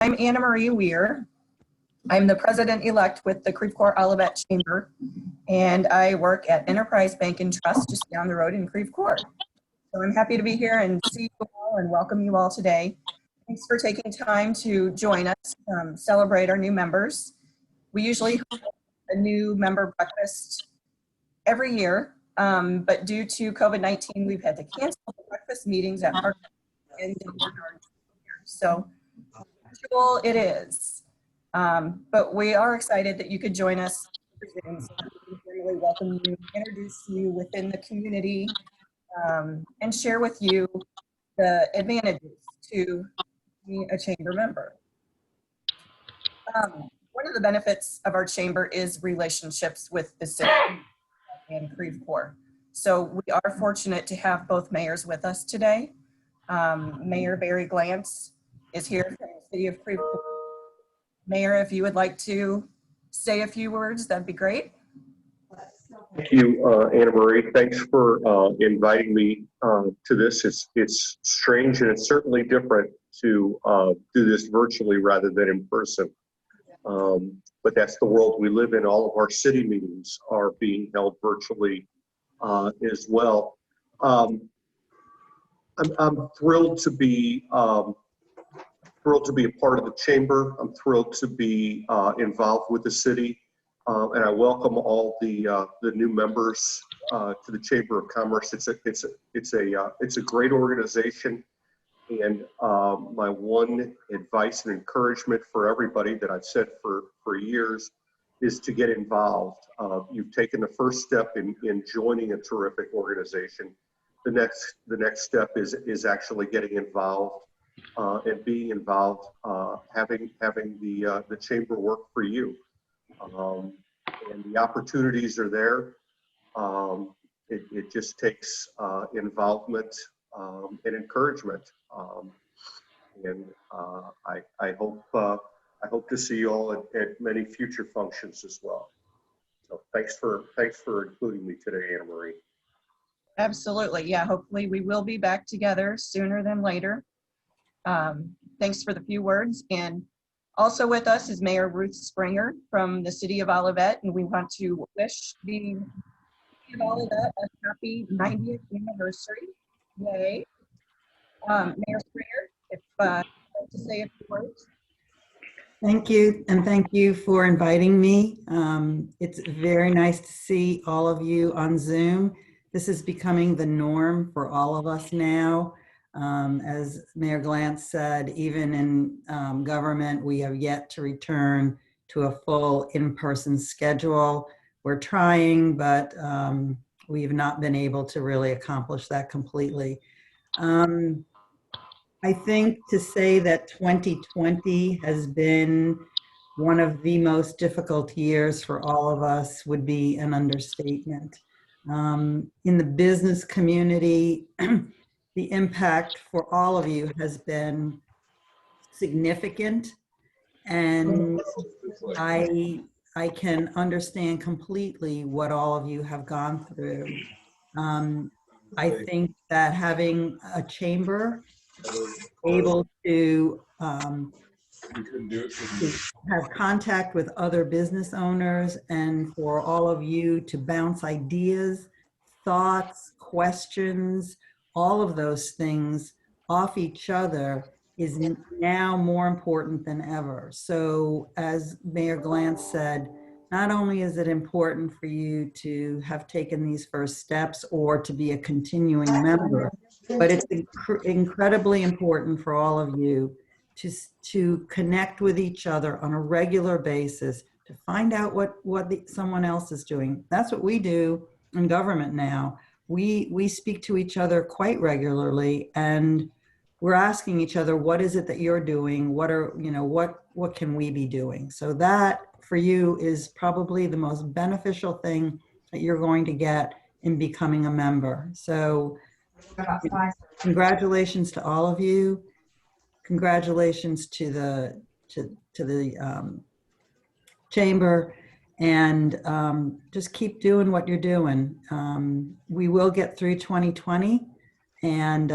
I'm Anna Marie Weir. I'm the president-elect with the Coeur-Olivette Chamber, and I work at Enterprise Bank and Trust just down the road in Creve Coeur. So I'm happy to be here and see you all and welcome you all today. Thanks for taking time to join us, celebrate our new members. We usually have a new member breakfast every year, but due to COVID-19, we've had to cancel the breakfast meetings at our end of the year. So virtual it is. But we are excited that you could join us for Zoom. So we can really welcome you, introduce you within the community, and share with you the advantages to be a chamber member. One of the benefits of our chamber is relationships with the city and Creve Coeur. So we are fortunate to have both mayors with us today. Mayor Barry Glantz is here from the City of Creve Coeur. Mayor, if you would like to say a few words, that'd be great. Thank you, Anna Marie. Thanks for inviting me to this. It's strange and it's certainly different to do this virtually rather than in person. But that's the world we live in. All of our city meetings are being held virtually as well. I'm thrilled to be a part of the chamber. I'm thrilled to be involved with the city, and I welcome all the new members to the Chamber of Commerce. It's a great organization, and my one advice and encouragement for everybody that I've said for years is to get involved. You've taken the first step in joining a terrific organization. The next step is actually getting involved. And being involved, having the chamber work for you, and the opportunities are there. It just takes involvement and encouragement, and I hope to see you all at many future functions as well. So thanks for including me today, Anna Marie. Absolutely, yeah. Hopefully we will be back together sooner than later. Thanks for the few words. And also with us is Mayor Ruth Springer from the City of Olivette, and we want to wish the City of Olivette a happy 90th anniversary. Yay. Mayor Springer, if you'd like to say a few words. Thank you, and thank you for inviting me. It's very nice to see all of you on Zoom. This is becoming the norm for all of us now. As Mayor Glantz said, even in government, we have yet to return to a full in-person schedule. We're trying, but we've not been able to really accomplish that completely. I think to say that 2020 has been one of the most difficult years for all of us would be an understatement. In the business community, the impact for all of you has been significant, and I can understand completely what all of you have gone through. I think that having a chamber able to have contact with other business owners and for all of you to bounce ideas, thoughts, questions, all of those things off each other is now more important than ever. So as Mayor Glantz said, not only is it important for you to have taken these first steps or to be a continuing member, but it's incredibly important for all of you to connect with each other on a regular basis, to find out what someone else is doing. That's what we do in government now. We speak to each other quite regularly, and we're asking each other, what is it that you're doing? What can we be doing? So that for you is probably the most beneficial thing that you're going to get in becoming a member. So congratulations to all of you. Congratulations to the chamber, and just keep doing what you're doing. We will get through 2020, and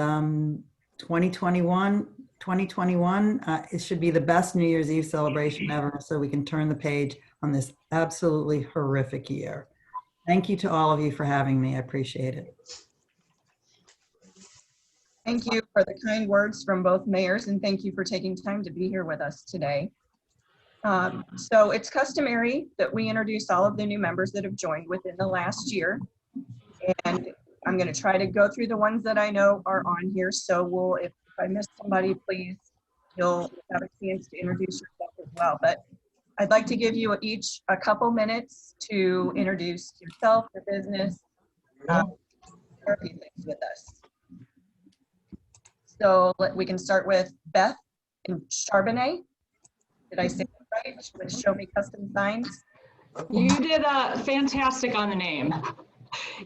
2021, 2021, it should be the best New Year's Eve celebration ever, so we can turn the page on this absolutely horrific year. Thank you to all of you for having me. I appreciate it. Thank you for the kind words from both mayors, and thank you for taking time to be here with us today. So it's customary that we introduce all of the new members that have joined within the last year. And I'm going to try to go through the ones that I know are on here. So if I miss somebody, please, you'll have a chance to introduce yourself as well. But I'd like to give you each a couple minutes to introduce yourself, your business, share a few things with us. So we can start with Beth and Charbonnet. Did I say that right? With Show Me Custom Signs. You did fantastic on the name.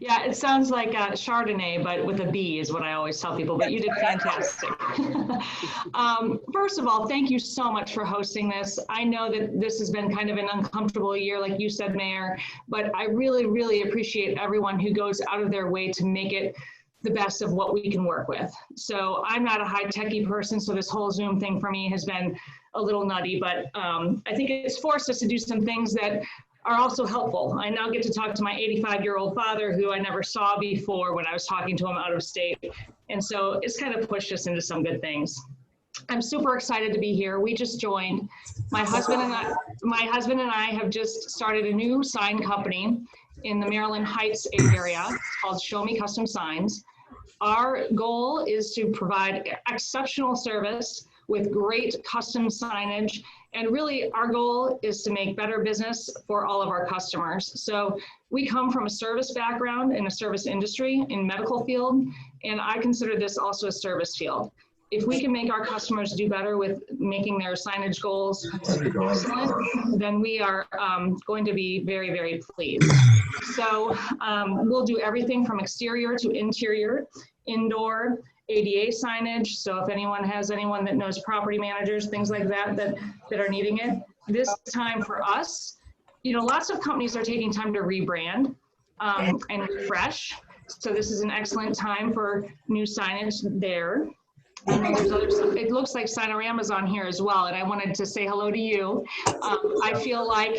Yeah, it sounds like Chardonnay, but with a B is what I always tell people, but you did fantastic. First of all, thank you so much for hosting this. I know that this has been kind of an uncomfortable year, like you said, Mayor, but I really, really appreciate everyone who goes out of their way to make it the best of what we can work with. So I'm not a high-techy person, so this whole Zoom thing for me has been a little nutty, but I think it's forced us to do some things that are also helpful. I now get to talk to my 85-year-old father, who I never saw before when I was talking to him out of state. And so it's kind of pushed us into some good things. I'm super excited to be here. We just joined. My husband and I have just started a new sign company in the Maryland Heights area. It's called Show Me Custom Signs. Our goal is to provide exceptional service with great custom signage. And really our goal is to make better business for all of our customers. So we come from a service background in a service industry in medical field, and I consider this also a service field. If we can make our customers do better with making their signage goals excellent, then we are going to be very, very pleased. So we'll do everything from exterior to interior, indoor, ADA signage. So if anyone that knows property managers, things like that are needing it. This time for us, lots of companies are taking time to rebrand and refresh. So this is an excellent time for new signage there. And then there's other stuff. It looks like Signorama's on here as well, and I wanted to say hello to you. I feel like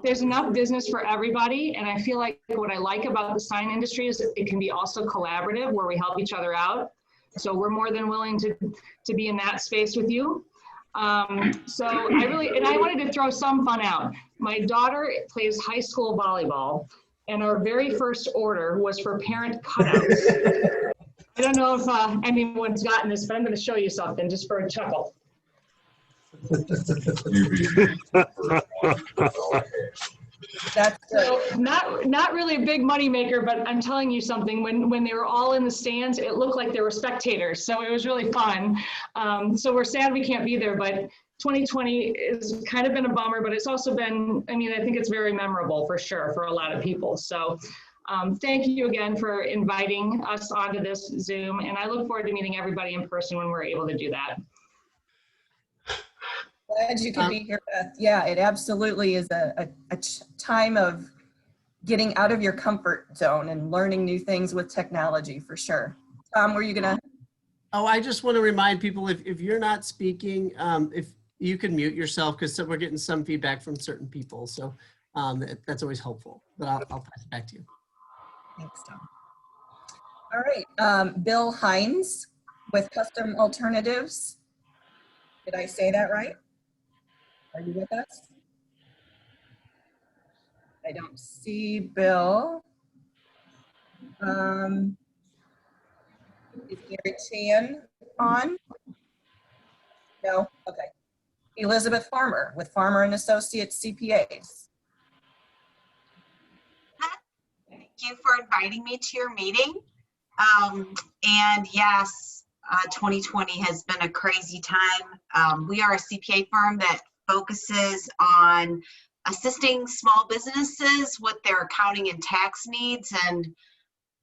there's enough business for everybody, and I feel like what I like about the sign industry is it can be also collaborative, where we help each other out. So we're more than willing to be in that space with you. So I wanted to throw some fun out. My daughter plays high school volleyball, and our very first order was for parent cutouts. I don't know if anyone's gotten this, but I'm going to show you something just for a chuckle. That's so not really a big money maker, but I'm telling you something. When they were all in the stands, it looked like there were spectators, so it was really fun. So we're sad we can't be there, but 2020 has kind of been a bummer, but it's also been, I think it's very memorable for sure for a lot of people. So thank you again for inviting us onto this Zoom, and I look forward to meeting everybody in person when we're able to do that. Glad you could be here, Beth. Yeah, it absolutely is a time of getting out of your comfort zone and learning new things with technology, for sure. Tom, were you gonna? Oh, I just want to remind people, if you're not speaking, if you can mute yourself, because we're getting some feedback from certain people. So that's always helpful, but I'll pass it back to you. Thanks, Tom. All right, Bill Hines with Custom Alternatives. Did I say that right? Are you with us? I don't see Bill. Is Gary Chan on? No, okay. Elizabeth Farmer with Farmer and Associates CPAs. Thank you for inviting me to your meeting. And yes, 2020 has been a crazy time. We are a CPA firm that focuses on assisting small businesses with their accounting and tax needs. And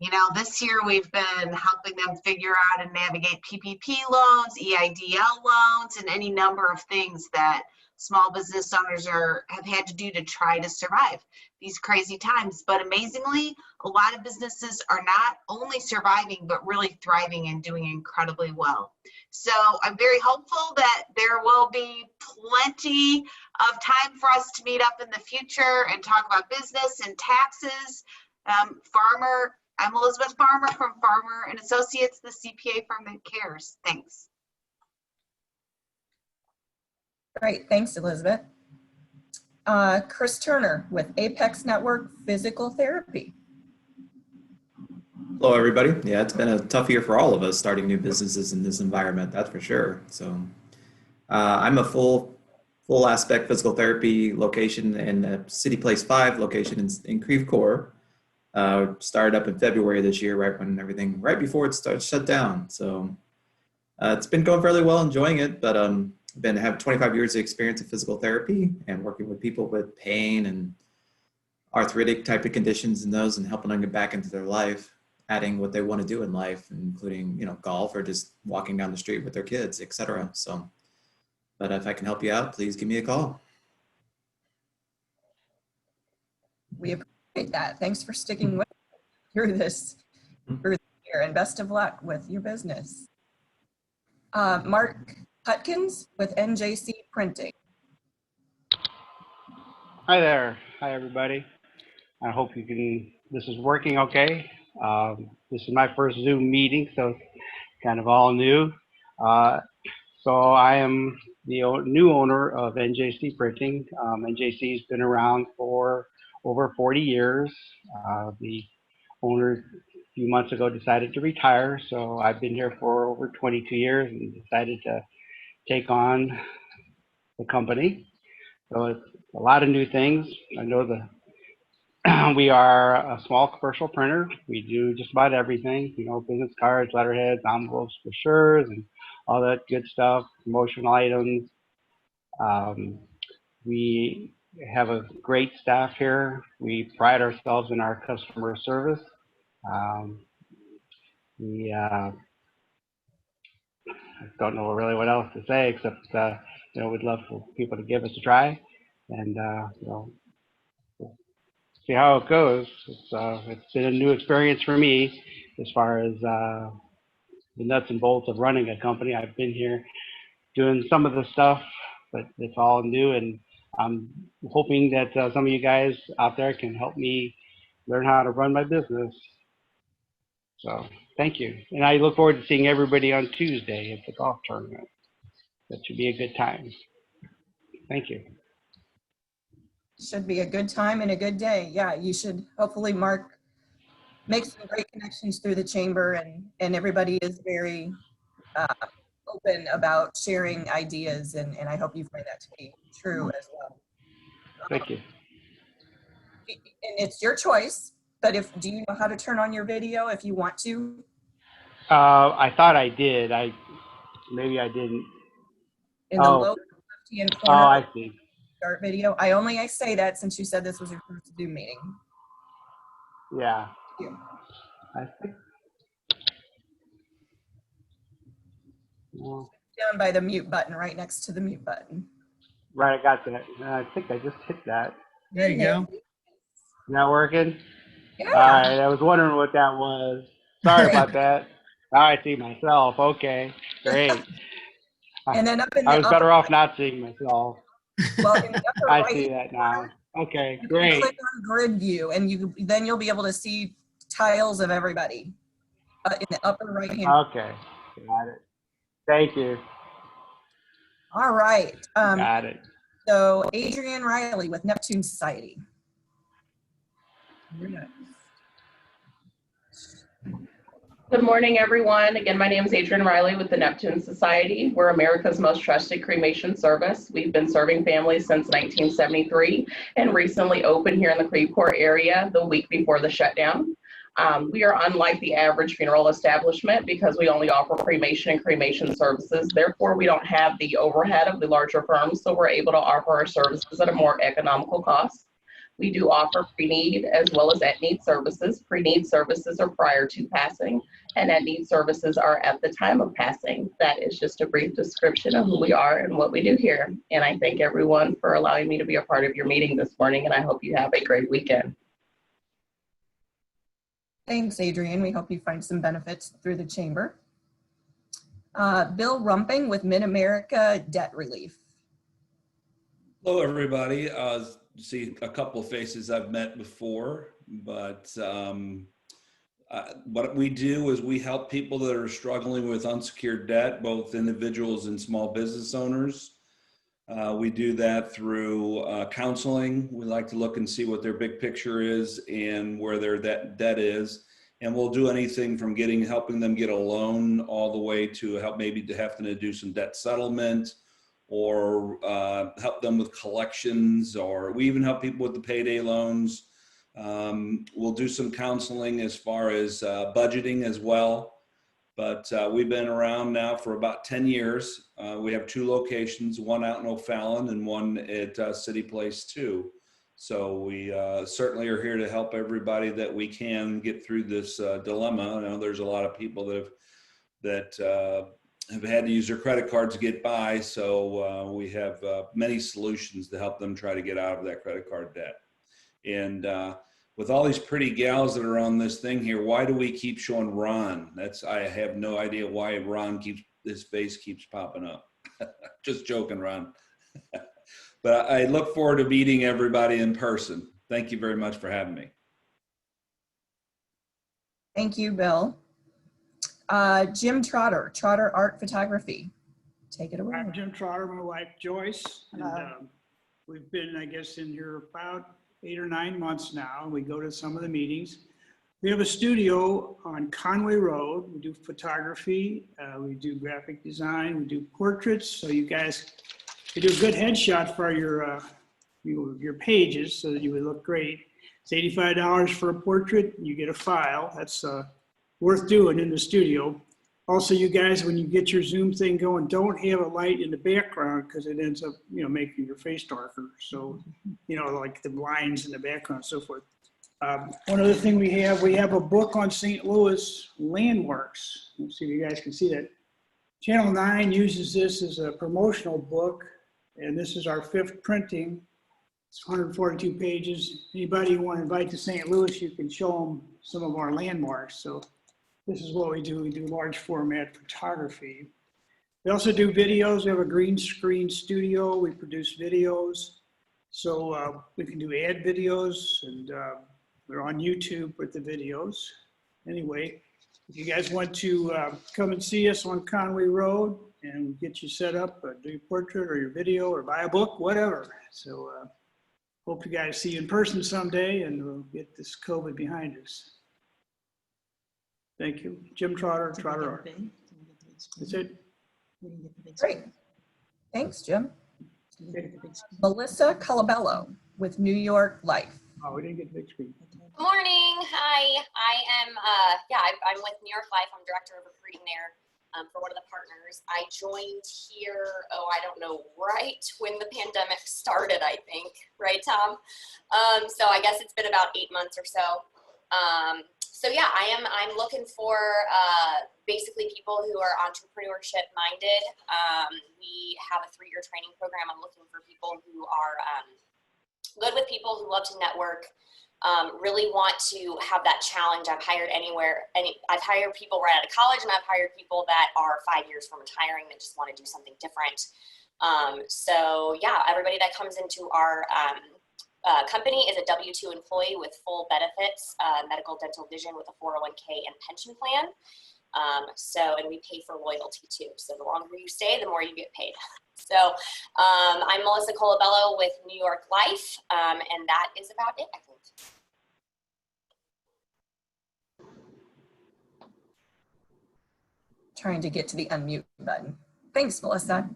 You know, this year we've been helping them figure out and navigate PPP loans, EIDL loans, and any number of things that small business owners have had to do to try to survive these crazy times. But amazingly, a lot of businesses are not only surviving, but really thriving and doing incredibly well. So I'm very hopeful that there will be plenty of time for us to meet up in the future and talk about business and taxes. I'm Elizabeth Farmer from Farmer and Associates, the CPA firm that cares. Thanks. Great, thanks, Elizabeth. Chris Turner with Apex Network Physical Therapy. Hello, everybody. Yeah, it's been a tough year for all of us starting new businesses in this environment, that's for sure. So I'm a full aspect physical therapy location in the City Place 5 location in Creve Coeur. Started up in February this year, right before it started shut down. So it's been going fairly well, enjoying it, but have 25 years of experience in physical therapy and working with people with pain and arthritic type of conditions and those, and helping them get back into their life, adding what they want to do in life, including, golf or just walking down the street with their kids, etc. So, but if I can help you out, please give me a call. We appreciate that. Thanks for sticking with us through this year, and best of luck with your business. Mark Hutkins with NJC Printing. Hi there. Hi, everybody. I hope this is working okay. This is my first Zoom meeting, so it's kind of all new. So I am the new owner of NJC Printing. NJC has been around for over 40 years. The owner a few months ago decided to retire, so I've been here for over 22 years and decided to take on the company. So it's a lot of new things. I know we are a small commercial printer. We do just about everything, business cards, letterheads, envelopes, brochures, and all that good stuff, promotional items. We have a great staff here. We pride ourselves in our customer service. I don't know really what else to say except we'd love for people to give us a try and see how it goes. It's been a new experience for me as far as the nuts and bolts of running a company. I've been here doing some of the stuff, but it's all new, and I'm hoping that some of you guys out there can help me learn how to run my business. So thank you. And I look forward to seeing everybody on Tuesday at the golf tournament. That should be a good time. Thank you. Should be a good time and a good day. Yeah, you should hopefully, Mark, make some great connections through the chamber, and everybody is very open about sharing ideas, and I hope you find that to be true as well. Thank you. And it's your choice, but do you know how to turn on your video if you want to? I thought I did. Maybe I didn't. In the lower left-hand corner. Oh, I see. Start video. I say that since you said this was your first Zoom meeting. Yeah. Thank you. I think. Well, Down by the mute button, right next to the mute button. right, I got that. I think I just hit that. There you go. Not working? Yeah. All right, I was wondering what that was. Sorry about that. Now I see myself. Okay, great. And then up in the I was better off not seeing myself. Well, in the upper I right see that now. Okay, you can great. click on grid view, and then you'll be able to see tiles of everybody in the upper right hand. Okay, got it. Thank you. All right. Got it. So Adrienne Riley with Neptune Society. You're next. Good morning, everyone. Again, my name is Adrienne Riley with the Neptune Society. We're America's most trusted cremation service. We've been serving families since 1973 and recently opened here in the Creve Coeur area the week before the shutdown. We are unlike the average funeral establishment because we only offer cremation and cremation services. Therefore, we don't have the overhead of the larger firms, so we're able to offer our services at a more economical cost. We do offer pre-need as well as at-need services. Pre-need services are prior to passing, and at-need services are at the time of passing. That is just a brief description of who we are and what we do here. And I thank everyone for allowing me to be a part of your meeting this morning, and I hope you have a great weekend. Thanks, Adrienne. We hope you find some benefits through the chamber. Bill Rumping with Mid-America Debt Relief. Hello, everybody. See a couple of faces I've met before, but what we do is we help people that are struggling with unsecured debt, both individuals and small business owners. We do that through counseling. We like to look and see what their big picture is and where their debt is. And we'll do anything from helping them get a loan all the way to help maybe to having to do some debt settlement, or help them with collections, or we even help people with the payday loans. We'll do some counseling as far as budgeting as well. But we've been around now for about 10 years. We have 2 locations, one out in O'Fallon and one at City Place 2. So we certainly are here to help everybody that we can get through this dilemma. I know there's a lot of people that have had to use their credit cards to get by. So we have many solutions to help them try to get out of that credit card debt. And with all these pretty gals that are on this thing here, why do we keep showing Ron? I have no idea why his face keeps popping up. Just joking, Ron. But I look forward to meeting everybody in person. Thank you very much for having me. Thank you, Bill. Jim Trotter, Trotter Art Photography. Take it away. I'm Jim Trotter, my wife Joyce. And, we've been, I guess, in here about 8 or 9 months now. We go to some of the meetings. We have a studio on Conway Road. We do photography, we do graphic design, we do portraits. So you guys can do a good headshot for your pages so that you would look great. It's $85 for a portrait. You get a file. That's worth doing in the studio. Also, you guys, when you get your Zoom thing going, don't have a light in the background because it ends up, making your face darker. So, like the lines in the background and so forth. One other thing we have a book on St. Louis landmarks. Let's see if you guys can see that. Channel 9 uses this as a promotional book, and this is our 5th printing. It's 142 pages. Anybody you want to invite to St. Louis, you can show them some of our landmarks. So this is what we do. We do large format photography. We also do videos. We have a green screen studio. We produce videos. So we can do ad videos, and we're on YouTube with the videos. Anyway, if you guys want to come and see us on Conway Road and get you set up, do your portrait or your video or buy a book, whatever. So hope you guys see you in person someday, and we'll get this COVID behind us. Thank you. Jim Trotter, Trotter Art. That's it. Great. Thanks, Jim. Melissa Colabello with New York Life. Oh, we didn't get the big screen. Good morning. Hi. I am, I'm with New York Life. I'm director of recruiting there for one of the partners. I joined here, I don't know, right when the pandemic started, I think. Right, Tom? So I guess it's been about 8 months or so. I'm looking for basically people who are entrepreneurship minded. We have a 3-year training program. I'm looking for people who are good with people, who love to network, really want to have that challenge. I've hired I've hired people right out of college, and I've hired people that are 5 years from retiring that just want to do something different. Everybody that comes into our company is a W-2 employee with full benefits, medical, dental, vision, with a 401k and pension plan. And we pay for loyalty too. So the longer you stay, the more you get paid. So I'm Melissa Colabello with New York Life, and that is about it, I think. Trying to get to the unmute button. Thanks, Melissa.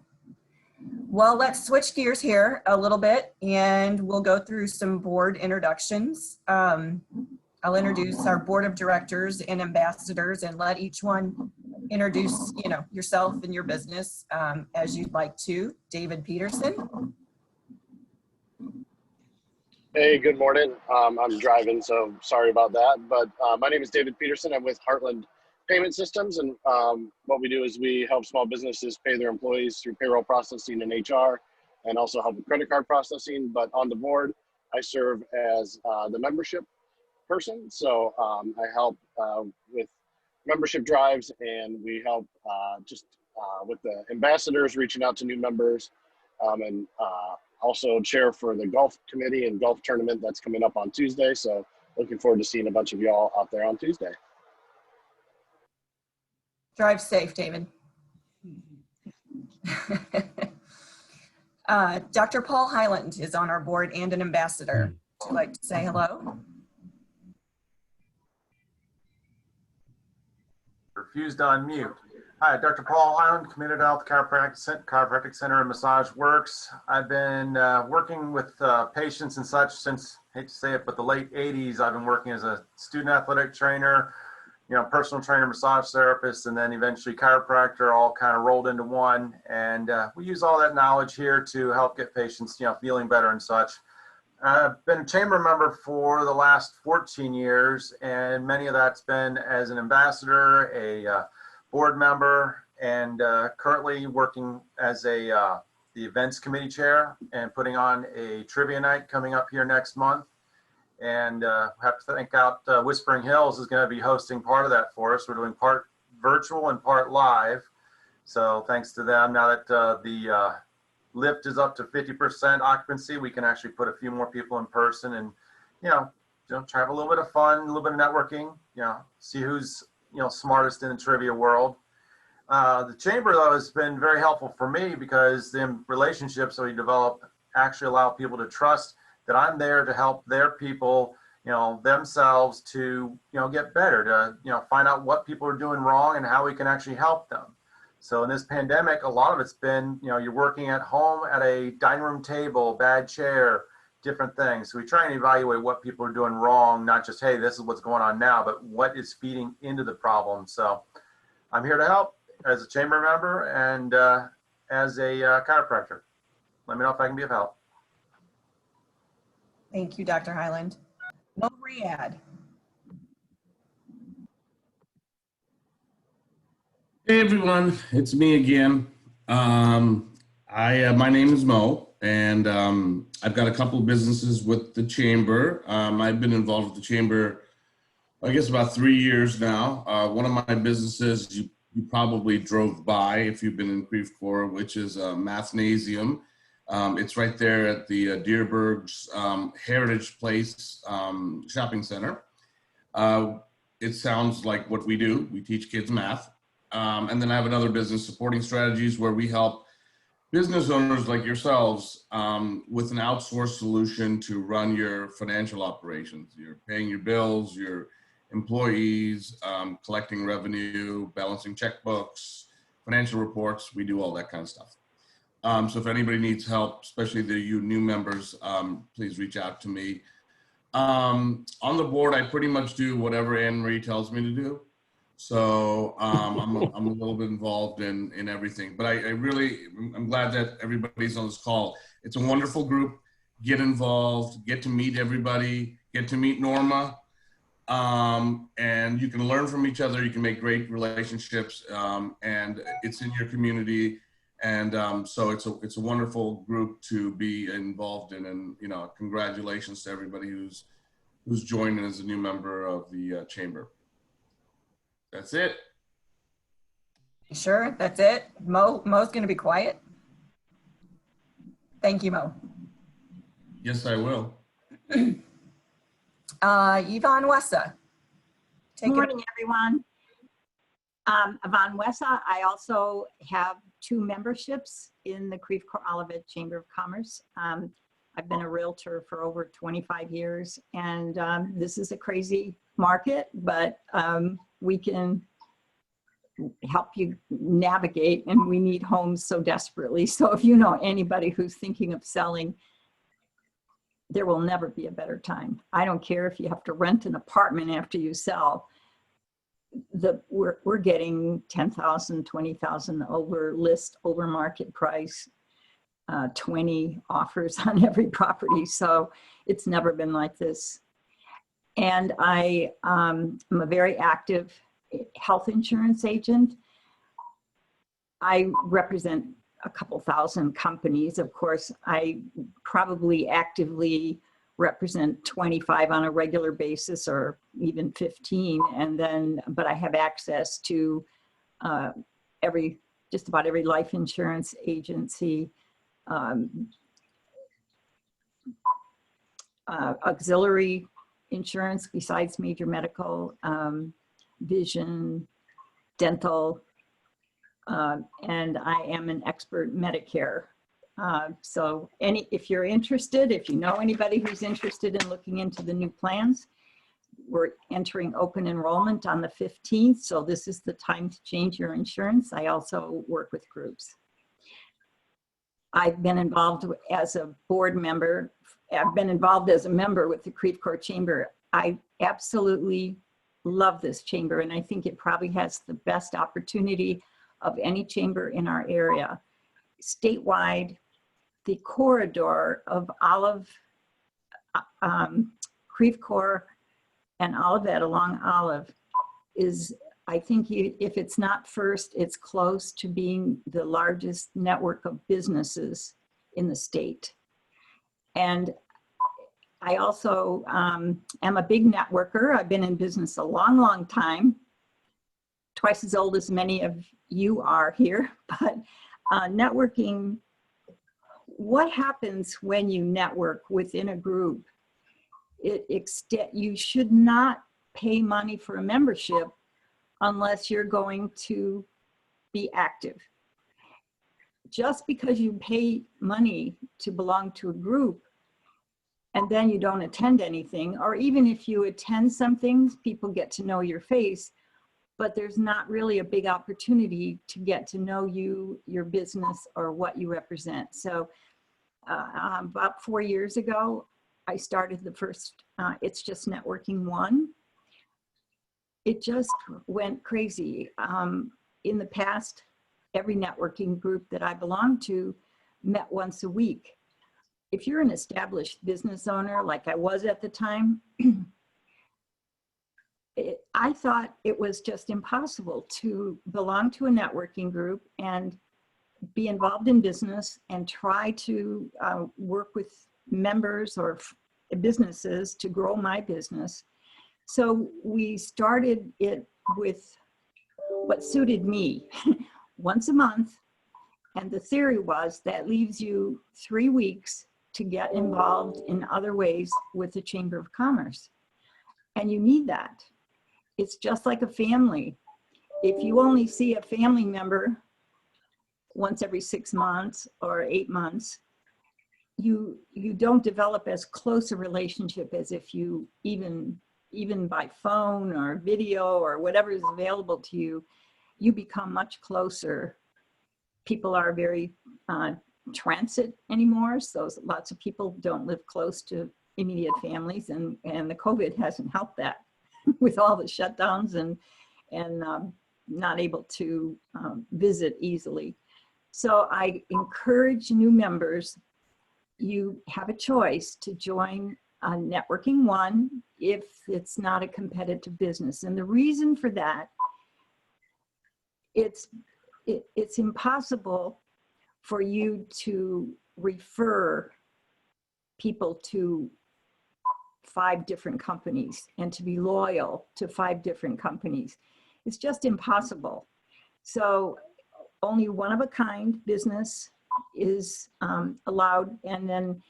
Well, let's switch gears here a little bit, and we'll go through some board introductions. I'll introduce our board of directors and ambassadors, and let each one introduce, yourself and your business as you'd like to. David Peterson. Hey, good morning. I'm driving, so sorry about that. But my name is David Peterson. I'm with Heartland Payment Systems, and what we do is we help small businesses pay their employees through payroll processing and HR, and also help with credit card processing. But on the board, I serve as the membership person. So I help with membership drives, and we help with the ambassadors reaching out to new members, and also chair for the golf committee and golf tournament that's coming up on Tuesday. So looking forward to seeing a bunch of y'all out there on Tuesday. Drive safe, David. Dr. Paul Highland is on our board and an ambassador. Would you like to say hello? Refused to unmute. Hi, Dr. Paul Highland, Community Health Chiropractic Center and Massage Works. I've been working with patients and such since, hate to say it, but the late 80s. I've been working as a student athletic trainer, personal trainer, massage therapist, and then eventually chiropractor, all kind of rolled into one. And we use all that knowledge here to help get patients, feeling better and such. I've been a chamber member for the last 14 years, and many of that's been as an ambassador, a board member, and currently working as the events committee chair and putting on a trivia night coming up here next month. And have to thank out Whispering Hills is going to be hosting part of that for us. We're doing part virtual and part live. So thanks to them, now that the lift is up to 50% occupancy, we can actually put a few more people in person and, try have a little bit of fun, a little bit of networking, see who's smartest in the trivia world. The chamber, though, has been very helpful for me because the relationships that we develop actually allow people to trust that I'm there to help their people, themselves to, get better, to, find out what people are doing wrong and how we can actually help them. So in this pandemic, a lot of it's been, you're working at home at a dining room table, bad chair, different things. So we try and evaluate what people are doing wrong, not just, hey, this is what's going on now, but what is feeding into the problem. So I'm here to help as a chamber member and as a chiropractor. Let me know if I can be of help. Thank you, Dr. Highland. Mo Riyadh. Hey everyone, it's me again. My name is Mo, and I've got a couple of businesses with the chamber. I've been involved with the chamber, I guess, about 3 years now. One of my businesses you probably drove by if you've been in Creve Coeur, which is Mathnasium. It's right there at the Deerberg's Heritage Place shopping center. It sounds like what we do. We teach kids math. And then I have another business, Supporting Strategies, where we help business owners like yourselves with an outsourced solution to run your financial operations. You're paying your bills, your employees, collecting revenue, balancing checkbooks, financial reports. We do all that kind of stuff. So if anybody needs help, especially you new members, please reach out to me. On the board, I pretty much do whatever Anne Marie tells me to do. So I'm a little bit involved in everything, but I'm glad that everybody's on this call. It's a wonderful group. Get involved, get to meet everybody, get to meet Norma, and you can learn from each other. You can make great relationships, and it's in your community. And so it's a wonderful group to be involved in, and congratulations to everybody who's joining as a new member of the chamber. That's it. Sure, that's it. Mo's going to be quiet. Thank you, Mo. Yes, I will. Yvonne Wessa. Good morning, everyone. Yvonne Wessa. I also have 2 memberships in the Creve Coeur-Olivette Chamber of Commerce. I've been a realtor for over 25 years, and this is a crazy market, but we can help you navigate, and we need homes so desperately. So if you know anybody who's thinking of selling, there will never be a better time. I don't care if you have to rent an apartment after you sell. We're getting 10,000, 20,000 over list, over market price. 20 offers on every property. So it's never been like this. And I am a very active health insurance agent. I represent a couple thousand companies. Of course, I probably actively represent 25 on a regular basis, or even 15. And then, but I have access to just about every life insurance agency, auxiliary insurance besides major medical, vision, dental, and I am an expert Medicare. So if you're interested, if you know anybody who's interested in looking into the new plans, we're entering open enrollment on the 15th. So this is the time to change your insurance. I also work with groups. I've been involved as a board member. I've been involved as a member with the Creve Coeur Chamber. I absolutely love this chamber, and I think it probably has the best opportunity of any chamber in our area. Statewide, the corridor of Creve Coeur and Olivette along Olive is, I think if it's not first, it's close to being the largest network of businesses in the state. And I also am a big networker. I've been in business a long, long time, twice as old as many of you are here, but networking, what happens when you network within a group? You should not pay money for a membership unless you're going to be active. Just because you pay money to belong to a group and then you don't attend anything, or even if you attend some things, people get to know your face, but there's not really a big opportunity to get to know you, your business, or what you represent. So about 4 years ago, I started the first It's Just Networking 1. It just went crazy. In the past, every networking group that I belonged to met once a week. If you're an established business owner, like I was at the time, I thought it was just impossible to belong to a networking group and be involved in business and try to work with members or businesses to grow my business. So we started it with what suited me, once a month. And the theory was that leaves you 3 weeks to get involved in other ways with the Chamber of Commerce. And you need that. It's just like a family. If you only see a family member once every 6 months or 8 months, you don't develop as close a relationship as if you even by phone or video or whatever is available to you, you become much closer. People are very transit anymore, so lots of people don't live close to immediate families, and the COVID hasn't helped that with all the shutdowns and not able to visit easily. So I encourage new members, you have a choice to join Networking 1 if it's not a competitive business. And the reason for that, it's impossible for you to refer people to 5 different companies and to be loyal to 5 different companies. It's just impossible. So only one-of-a-kind business is allowed. And then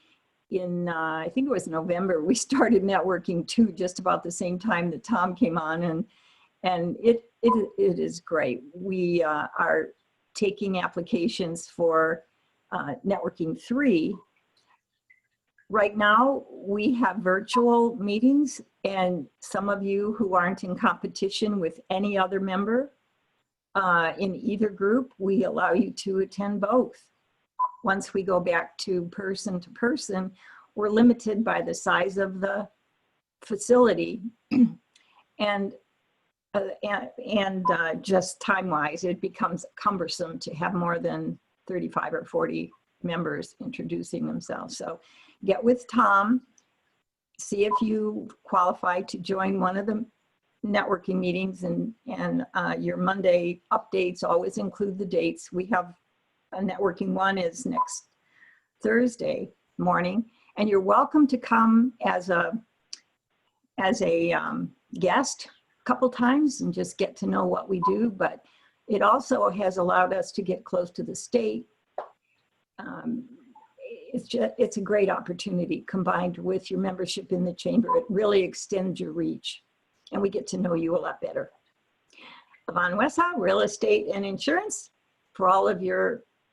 in, I think it was November, we started networking 2 just about the same time that Tom came on, and it is great. We are taking applications for networking 3. Right now, we have virtual meetings, and some of you who aren't in competition with any other member in either group, we allow you to attend both. Once we go back to person, we're limited by the size of the facility and just time-wise, it becomes cumbersome to have more than 35 or 40 members introducing themselves. So get with Tom, see if you qualify to join one of the networking meetings, and your Monday updates always include the dates. We have a networking one is next Thursday morning, and you're welcome to come as a guest a couple times and just get to know what we do. But it also has allowed us to get close to the state. It's a great opportunity combined with your membership in the chamber. It really extends your reach, and we get to know you a lot better. Yvonne Wessa, real estate and insurance. For all of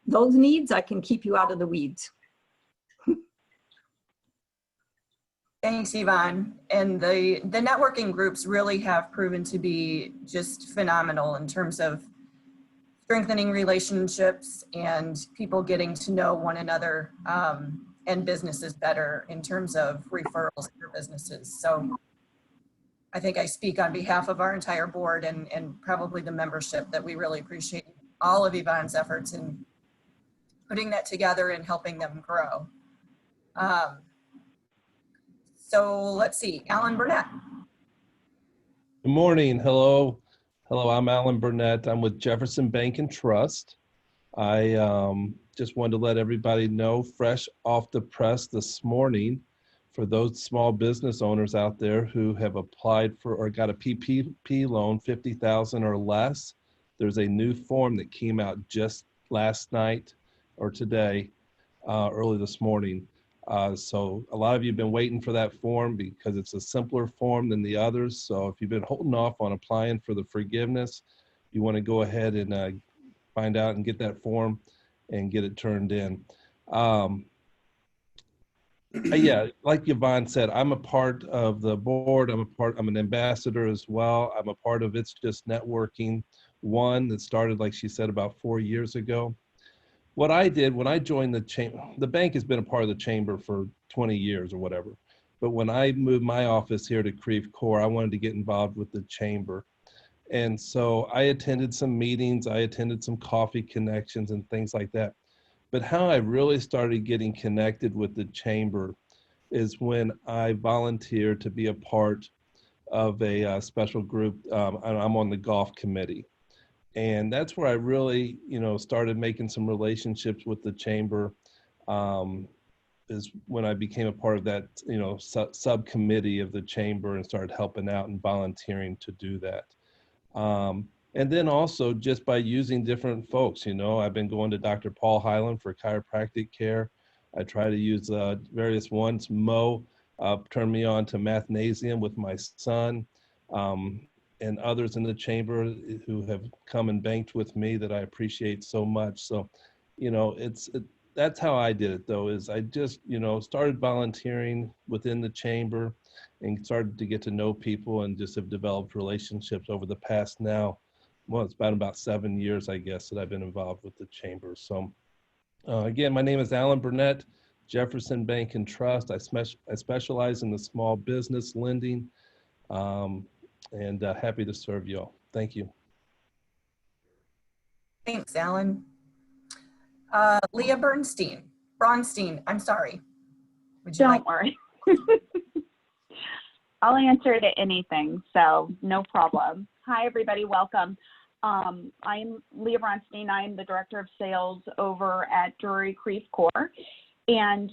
those needs, I can keep you out of the weeds. Thanks, Yvonne. And the networking groups really have proven to be just phenomenal in terms of strengthening relationships and people getting to know one another, and businesses better in terms of referrals for businesses. So I think I speak on behalf of our entire board and probably the membership that we really appreciate all of Yvonne's efforts in putting that together and helping them grow. So let's see, Alan Burnett. Good morning. Hello. Hello, I'm Alan Burnett. I'm with Jefferson Bank and Trust. I just wanted to let everybody know, fresh off the press this morning, for those small business owners out there who have applied for or got a PPP loan, 50,000 or less, there's a new form that came out just last night or today, early this morning. So a lot of you have been waiting for that form because it's a simpler form than the others. So if you've been holding off on applying for the forgiveness, you want to go ahead and find out and get that form and get it turned in. Yeah, like Yvonne said, I'm a part of the board. I'm an ambassador as well. I'm a part of It's Just Networking one that started, like she said, about 4 years ago. What I did when I joined the chamber, the bank has been a part of the chamber for 20 years or whatever. But when I moved my office here to Creve Coeur, I wanted to get involved with the chamber. And so I attended some meetings, I attended some coffee connections and things like that. But how I really started getting connected with the chamber is when I volunteered to be a part of a special group. I'm on the golf committee. And that's where I really, started making some relationships with the chamber, is when I became a part of that, subcommittee of the chamber and started helping out and volunteering to do that. And then also just by using different folks, I've been going to Dr. Paul Highland for chiropractic care. I try to use various ones. Mo turned me on to Mathnasium with my son. And others in the chamber who have come and banked with me that I appreciate so much. So, that's how I did it though, is I just, started volunteering within the chamber and started to get to know people and just have developed relationships over the past now. Well, it's been about 7 years, I guess, that I've been involved with the chamber. So again, my name is Alan Burnett, Jefferson Bank and Trust. I specialize in the small business lending. And happy to serve you all. Thank you. Thanks, Alan. Leah Bronstein, I'm sorry. Don't worry. I'll answer to anything, so no problem. Hi, everybody. Welcome. I'm Leah Bronstein. I'm the Director of Sales over at Drury Creve Coeur. And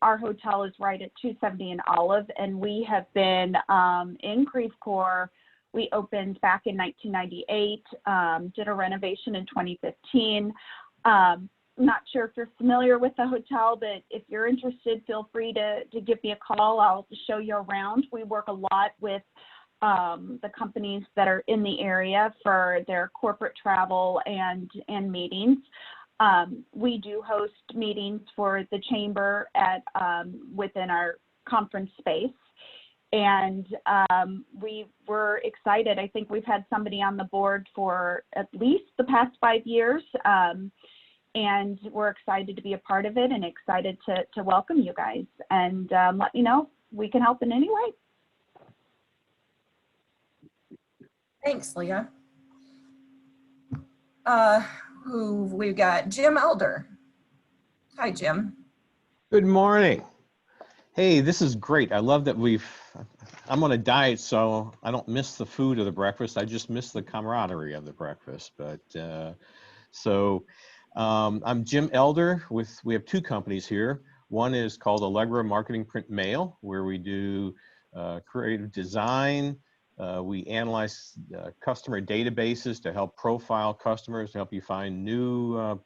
our hotel is right at 270 and Olive, and we have been in Creve Coeur. We opened back in 1998, did a renovation in 2015. Not sure if you're familiar with the hotel, but if you're interested, feel free to give me a call. I'll show you around. We work a lot with the companies that are in the area for their corporate travel and meetings. We do host meetings for the chamber at within our conference space, and we were excited. I think we've had somebody on the board for at least the past 5 years, and we're excited to be a part of it and excited to welcome you guys. And let me know if we can help in any way. Thanks, Leah. Who we've got Jim Elder. Hi, Jim. Good morning. Hey, this is great. I love that I'm on a diet, so I don't miss the food or the breakfast. I just miss the camaraderie of the breakfast. But I'm Jim Elder we have two companies here. One is called Allegra Marketing Print Mail, where we do creative design. We analyze customer databases to help profile customers, to help you find new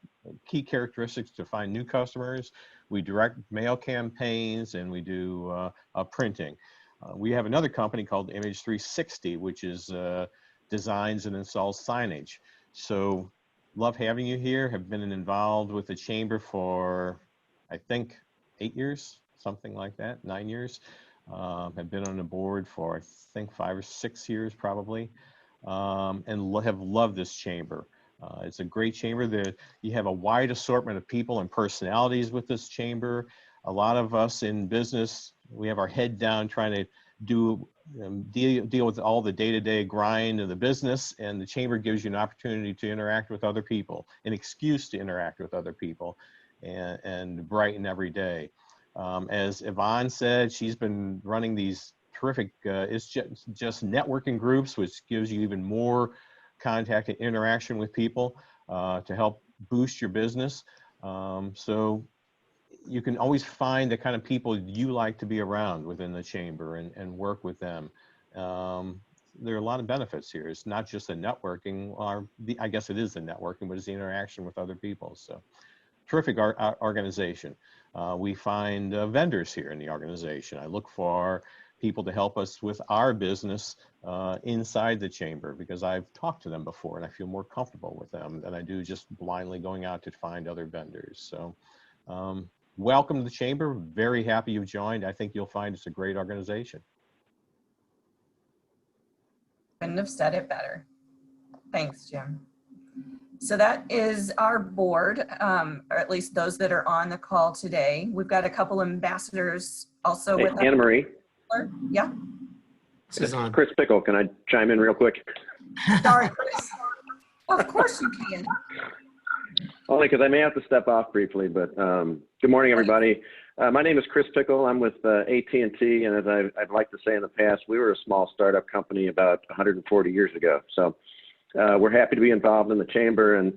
key characteristics to find new customers. We direct mail campaigns, and we do printing. We have another company called Image 360, which is designs and installs signage. So love having you here. Have been involved with the Chamber for, I think, 8 years, something like that, 9 years. Have been on the board for, I think, 5 or 6 years probably, and have loved this chamber. It's a great chamber. You have a wide assortment of people and personalities with this chamber. A lot of us in business, we have our head down trying to deal with all the day-to-day grind of the business, and the chamber gives you an opportunity to interact with other people, an excuse to interact with other people, and brighten every day. As Yvonne said, she's been running these terrific, it's just networking groups, which gives you even more contact and interaction with people to help boost your business. So you can always find the kind of people you like to be around within the chamber and work with them. There are a lot of benefits here. It's not just the networking, or I guess it is the networking, but it's the interaction with other people. So terrific organization. We find vendors here in the organization. I look for people to help us with our business inside the chamber, because I've talked to them before and I feel more comfortable with them than I do just blindly going out to find other vendors. So welcome to the chamber. Very happy you've joined. I think you'll find it's a great organization. Couldn't have said it better. Thanks, Jim. So that is our board, or at least those that are on the call today. We've got a couple ambassadors also with us. Anna Marie. Yeah. This is Chris Pickle. Can I chime in real quick? Sorry, Chris. Of course you can. Only because I may have to step off briefly, but good morning, everybody. My name is Chris Pickle. I'm with AT&T, and as I'd like to say in the past, we were a small startup company about 140 years ago. So we're happy to be involved in the chamber, and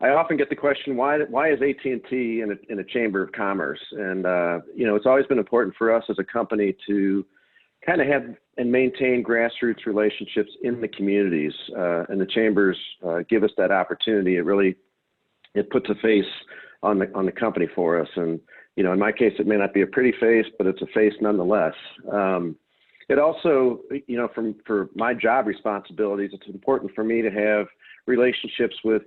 I often get the question, why is AT&T in a chamber of commerce? And you know, it's always been important for us as a company to kind of have and maintain grassroots relationships in the communities, and the chambers give us that opportunity. It puts a face on the company for us, and you know, in my case, it may not be a pretty face, but it's a face nonetheless. It also, you know, for my job responsibilities, it's important for me to have relationships with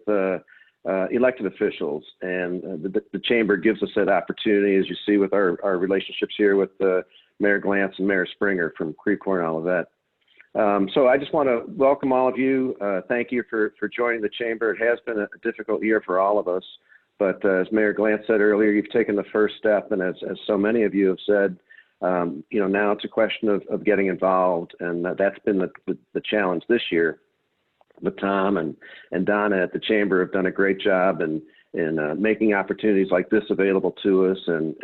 elected officials, and the chamber gives us that opportunity, as you see with our relationships here with Mayor Glantz and Mayor Springer from Creve Coeur and Coeur-Olivette. So I just want to welcome all of you. Thank you for joining the chamber. It has been a difficult year for all of us, but as Mayor Glantz said earlier, you've taken the first step, and as so many of you have said, you know, now it's a question of getting involved, and that's been the challenge this year. But Tom and Donna at the chamber have done a great job in making opportunities like this available to us, and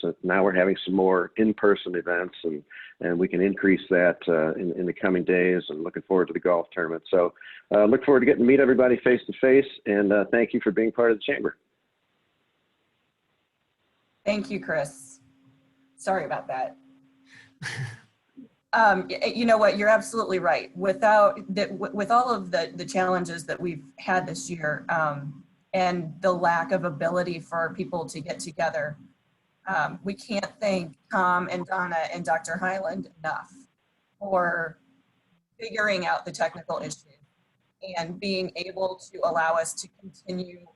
so now we're having some more in-person events, and we can increase that in the coming days, and looking forward to the golf tournament. So look forward to getting to meet everybody face to face, and thank you for being part of the chamber. Thank you, Chris. Sorry about that. You know what, you're absolutely right. With all of the challenges that we've had this year, and the lack of ability for people to get together, we can't thank Tom and Donna and Dr. Highland enough for figuring out the technical issues and being able to allow us to continue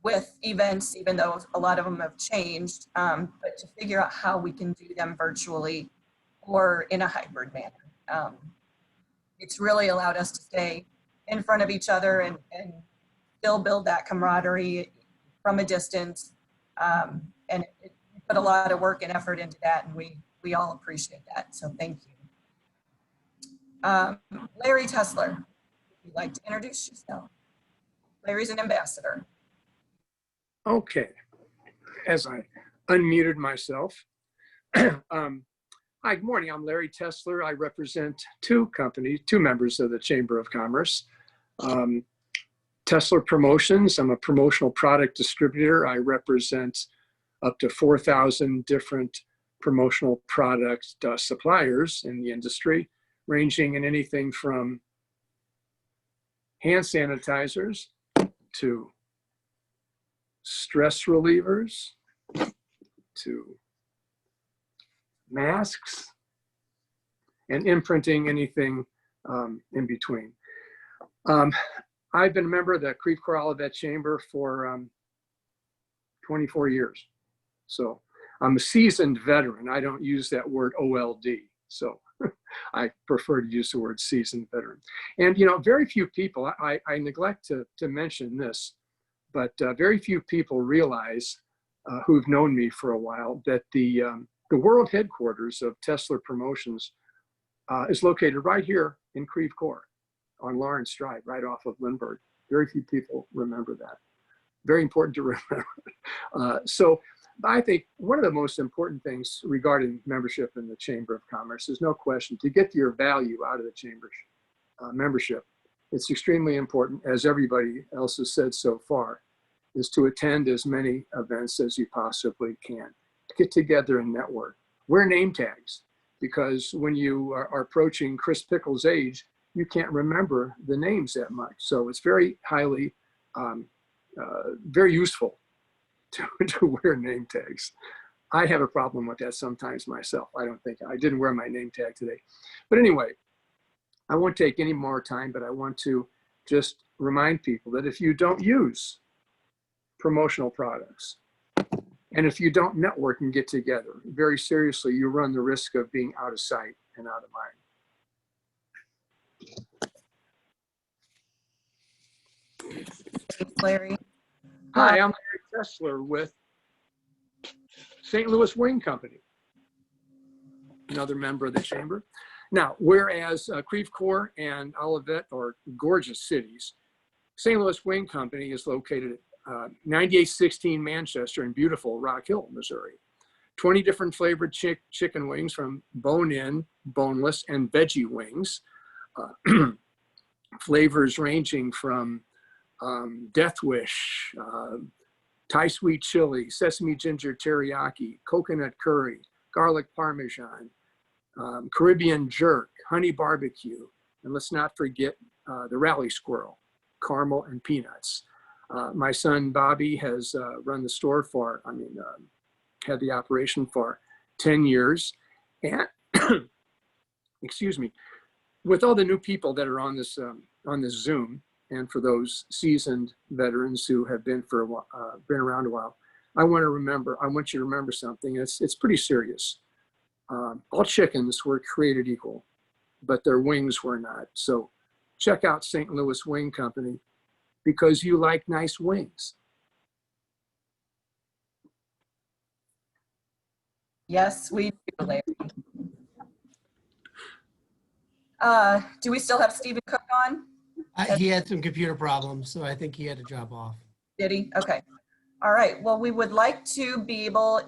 with events, even though a lot of them have changed, but to figure out how we can do them virtually or in a hybrid manner. It's really allowed us to stay in front of each other and still build that camaraderie from a distance. And we put a lot of work and effort into that, and we all appreciate that, so thank you. Larry Tessler, if you'd like to introduce yourself. Larry's an ambassador. Okay. as I unmuted myself. Hi, good morning. I'm Larry Tesler. I represent two members of the Chamber of Commerce. Tesler Promotions, I'm a promotional product distributor. I represent up to 4,000 different promotional product suppliers in the industry, ranging in anything from hand sanitizers to stress relievers to masks and imprinting, anything in between. I've been a member of the Creve Coeur-Olivette Chamber for 24 years. So I'm a seasoned veteran. I don't use that word OLD. So I prefer to use the word seasoned veteran. And, you know, very few people, I neglect to mention this, but very few people realize who've known me for a while that the world headquarters of Tesler Promotions is located right here in Creve Coeur on Lawrence Drive, right off of Lindbergh. Very few people remember that. Very important to remember. So I think one of the most important things regarding membership in the Chamber of Commerce is no question to get your value out of the Chamber membership. It's extremely important, as everybody else has said so far, is to attend as many events as you possibly can. Get together and network. Wear name tags, because when you are approaching Chris Pickle's age, you can't remember the names that much. So it's very highly, very useful to wear name tags. I have a problem with that sometimes myself. I didn't wear my name tag today. But anyway, I won't take any more time, but I want to just remind people that if you don't use promotional products, and if you don't network and get together, very seriously, you run the risk of being out of sight and out of mind. Larry. Hi, I'm Larry Tesler with St. Louis Wing Company, another member of the Chamber. Now, whereas Creve Coeur and Olivet are gorgeous cities, St. Louis Wing Company is located at 9816 Manchester in beautiful Rock Hill, Missouri. 20 different flavored chicken wings, from bone-in, boneless, and veggie wings. Flavors ranging from Death Wish, Thai sweet chili, sesame ginger teriyaki, coconut curry, garlic parmesan, Caribbean jerk, honey barbecue, and let's not forget the rally squirrel, caramel and peanuts. My son Bobby has run the store for, had the operation for 10 years. And excuse me, with all the new people that are on this Zoom, and for those seasoned veterans who have been for a while, been around a while, I want you to remember something. It's pretty serious. All chickens were created equal, but their wings were not. So check out St. Louis Wing Company, because you like nice wings. Yes, we do, Larry. Do we still have Stephen Cook on? He had some computer problems, so I think he had to drop off. Did he? Okay. All right. Well, we would like to be able,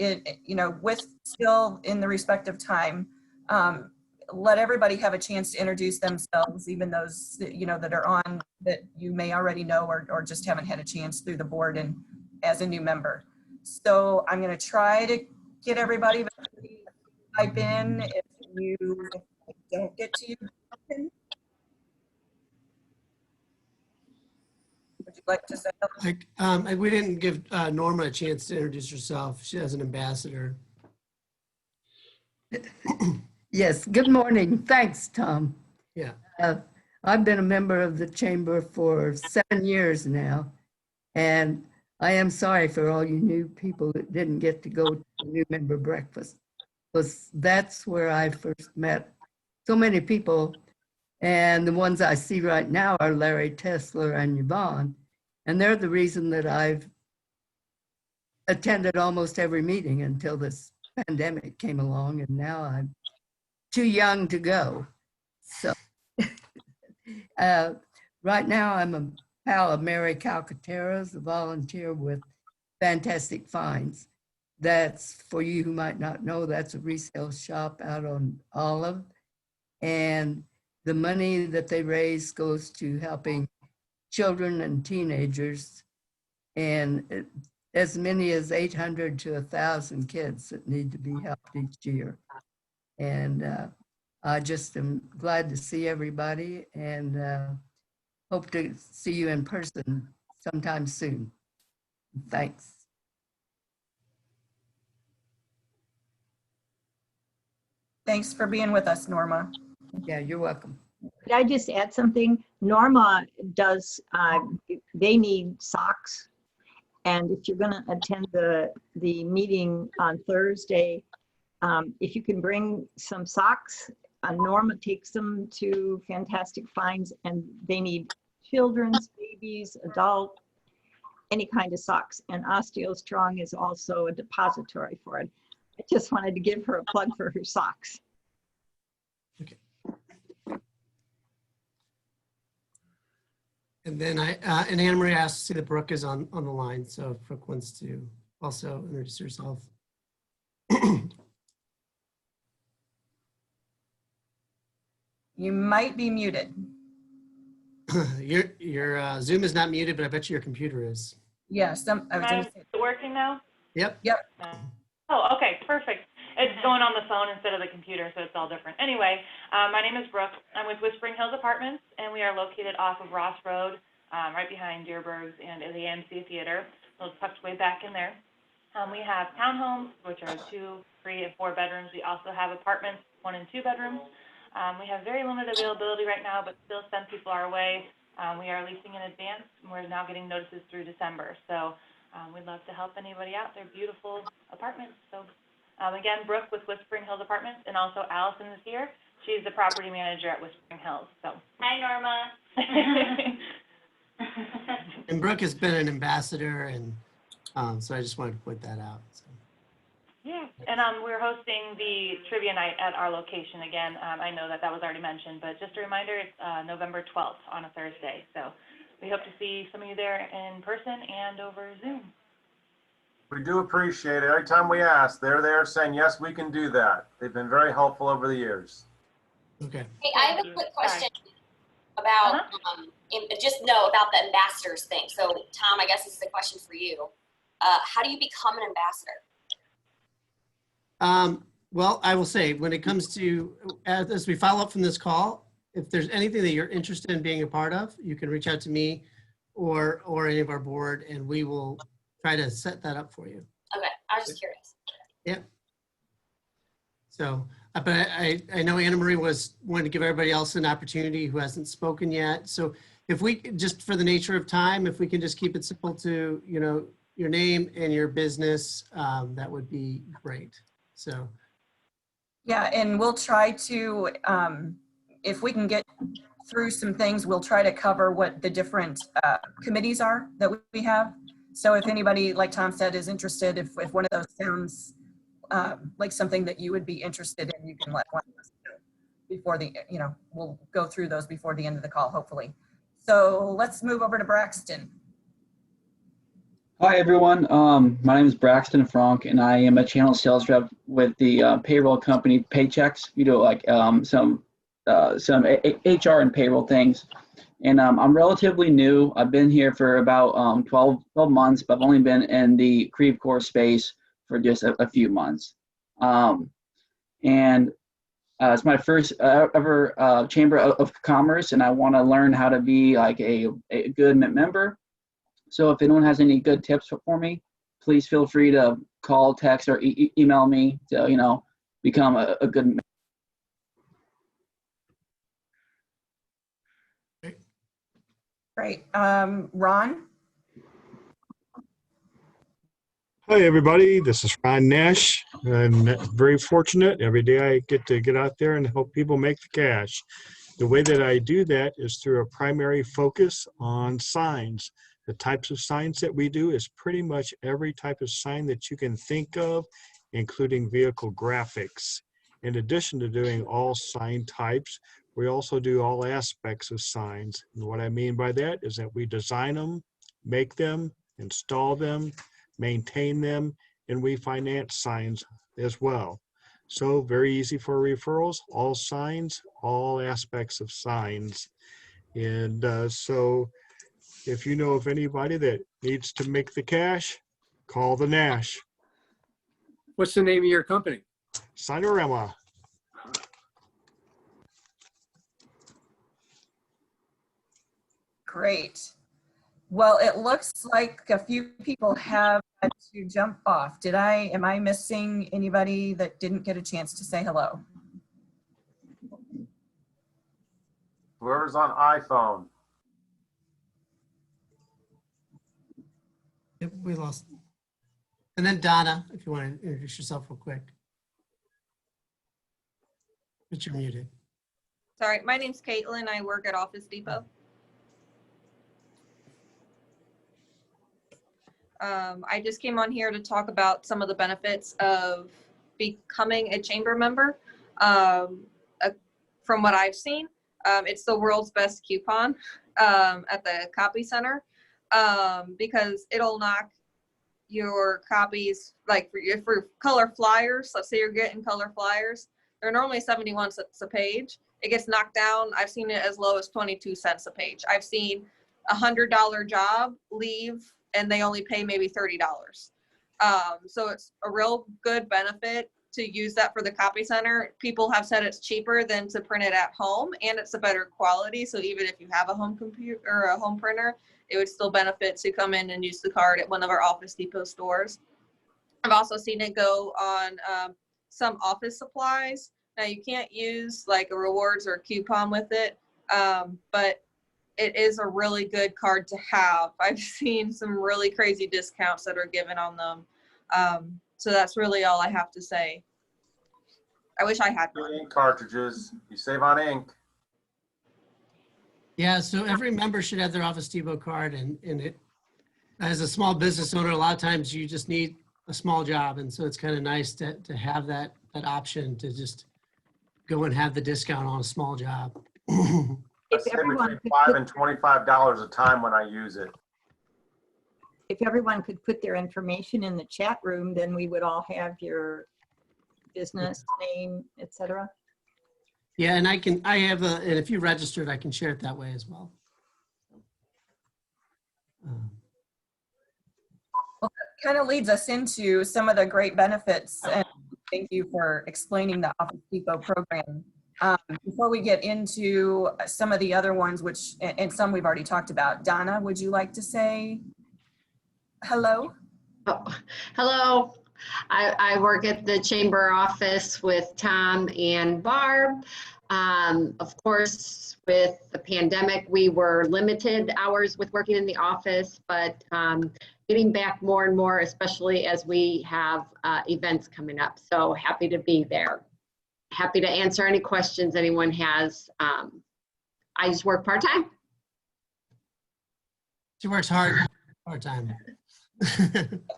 with still in the respective time, let everybody have a chance to introduce themselves, even those that are on that you may already know or just haven't had a chance through the board and as a new member. So I'm going to try to get everybody to type in. If you don't get to you, would you like to say? We didn't give Norma a chance to introduce herself. She has an ambassador. Yes, good morning. Thanks, Tom. Yeah. I've been a member of the Chamber for 7 years now, and I am sorry for all you new people that didn't get to go to the new member breakfast, because that's where I first met so many people, and the ones I see right now are Larry Tesler and Yvonne, and they're the reason that I've attended almost every meeting until this pandemic came along, and now I'm too young to go. So right now I'm a pal of Mary Calcaterra's, a volunteer with Fantastic Finds. That's, for you who might not know, that's a resale shop out on Olive. And the money that they raise goes to helping children and teenagers, and as many as 800 to 1,000 kids that need to be helped each year. And I just am glad to see everybody, and hope to see you in person sometime soon. Thanks. Thanks for being with us, Norma. Yeah, you're welcome. Could I just add something? Norma does, they need socks. And if you're gonna attend the meeting on Thursday, if you can bring some socks, Norma takes them to Fantastic Finds, and they need children's, babies, adult, any kind of socks. And Osteo Strong is also a depository for it. I just wanted to give her a plug for her socks. And then and Anna Marie asked to see that Brooke is on the line. So if Brooke wants to also introduce herself. You might be muted. Your Zoom is not muted, but I bet you your computer is. Yes, I was gonna say. Is it working now? Yep. Yep. Oh, okay, perfect. It's going on the phone instead of the computer, so it's all different. Anyway, my name is Brooke. I'm with Whispering Hills Apartments, and we are located off of Ross Road, right behind Deerberg's and the AMC Theater. So it's tucked way back in there. We have townhomes, which are 2, 3, and 4 bedrooms. We also have apartments, 1 and 2 bedrooms. We have very limited availability right now, but still send people our way. We are leasing in advance, and we're now getting notices through December. So we'd love to help anybody out. They're beautiful apartments. So again, Brooke with Whispering Hills Apartments, and also Allison is here. She's the property manager at Whispering Hills. So Hi, Norma. And Brooke has been an ambassador, and so I just wanted to point that out. So. Yeah, and we're hosting the trivia night at our location again. I know that was already mentioned, but just a reminder, it's November 12th on a Thursday. So we hope to see some of you there in person and over Zoom. We do appreciate it. Every time we ask, they're there saying, yes, we can do that. They've been very helpful over the years. Okay. Hey, I have a quick question about, just know about the ambassadors thing. So Tom, I guess this is a question for you. How do you become an ambassador? Well, I will say, when it comes to, as we follow up from this call, if there's anything that you're interested in being a part of, you can reach out to me or any of our board, and we will try to set that up for you. Okay, I was just curious. Yeah. So, but I know Anna Marie wanted to give everybody else an opportunity who hasn't spoken yet. So if we, just for the nature of time, if we can just keep it simple to, your name and your business, that would be great. So. Yeah, and we'll try to, if we can get through some things, we'll try to cover what the different committees are that we have. So if anybody, like Tom said, is interested, if one of those sounds like something that you would be interested in, you can let one of us know before we'll go through those before the end of the call, hopefully. So let's move over to Braxton. Hi, everyone. My name is Braxton Frank, and I am a channel sales rep with the payroll company Paychecks. We do like some HR and payroll things. And I'm relatively new. I've been here for about 12 months, but I've only been in the Creve Coeur space for just a few months. It's my first ever Chamber of Commerce, and I want to learn how to be like a good member. So if anyone has any good tips for me, please feel free to call, text, or email me to, become a good member. Great. Ron? Hi, everybody. This is Ron Nash. I'm very fortunate. Every day I get to get out there and help people make the cash. The way that I do that is through a primary focus on signs. The types of signs that we do is pretty much every type of sign that you can think of, including vehicle graphics. In addition to doing all sign types, we also do all aspects of signs. And what I mean by that is that we design them, make them, install them, maintain them, and we finance signs as well. So very easy for referrals, all signs, all aspects of signs. And so if you know of anybody that needs to make the cash, call the Nash. What's the name of your company? Signorama. Great. Well, it looks like a few people have had to jump off. Am I missing anybody that didn't get a chance to say hello? Whoever's on iPhone. Yep, we lost. And then Donna, if you want to introduce yourself real quick. But you're muted. Sorry, my name's Caitlin. I work at Office Depot. I just came on here to talk about some of the benefits of becoming a chamber member. From what I've seen, it's the world's best coupon at the copy center because it'll knock your copies, like for color flyers, let's say you're getting color flyers, they're normally 71 cents a page. It gets knocked down. I've seen it as low as 22 cents a page. I've seen $100 job leave and they only pay maybe $30. So it's a real good benefit to use that for the copy center. People have said it's cheaper than to print it at home and it's a better quality. So even if you have a home computer or a home printer, it would still benefit to come in and use the card at one of our Office Depot stores. I've also seen it go on some office supplies. Now you can't use like a rewards or a coupon with it, but it is a really good card to have. I've seen some really crazy discounts that are given on them. So that's really all I have to say. I wish I had one. Ink cartridges, you save on ink. Yeah, so every member should have their Office Depot card, and it, as a small business owner, a lot of times you just need a small job, and so it's kind of nice to have that option to just go and have the discount on a small job. I save between $5 and $25 a time when I use it. If everyone could put their information in the chat room, then we would all have your business name, etc. Yeah, and and if you registered, I can share it that way as well. Well, that kind of leads us into some of the great benefits, and thank you for explaining the Office Depot program. Before we get into some of the other ones, which, and some we've already talked about, Donna, would you like to say hello? Oh, hello. I work at the chamber office with Tom and Barb. Of course, with the pandemic, we were limited hours with working in the office, but getting back more and more, especially as we have events coming up. So happy to be there. Happy to answer any questions anyone has. I just work part-time. She works hard part-time.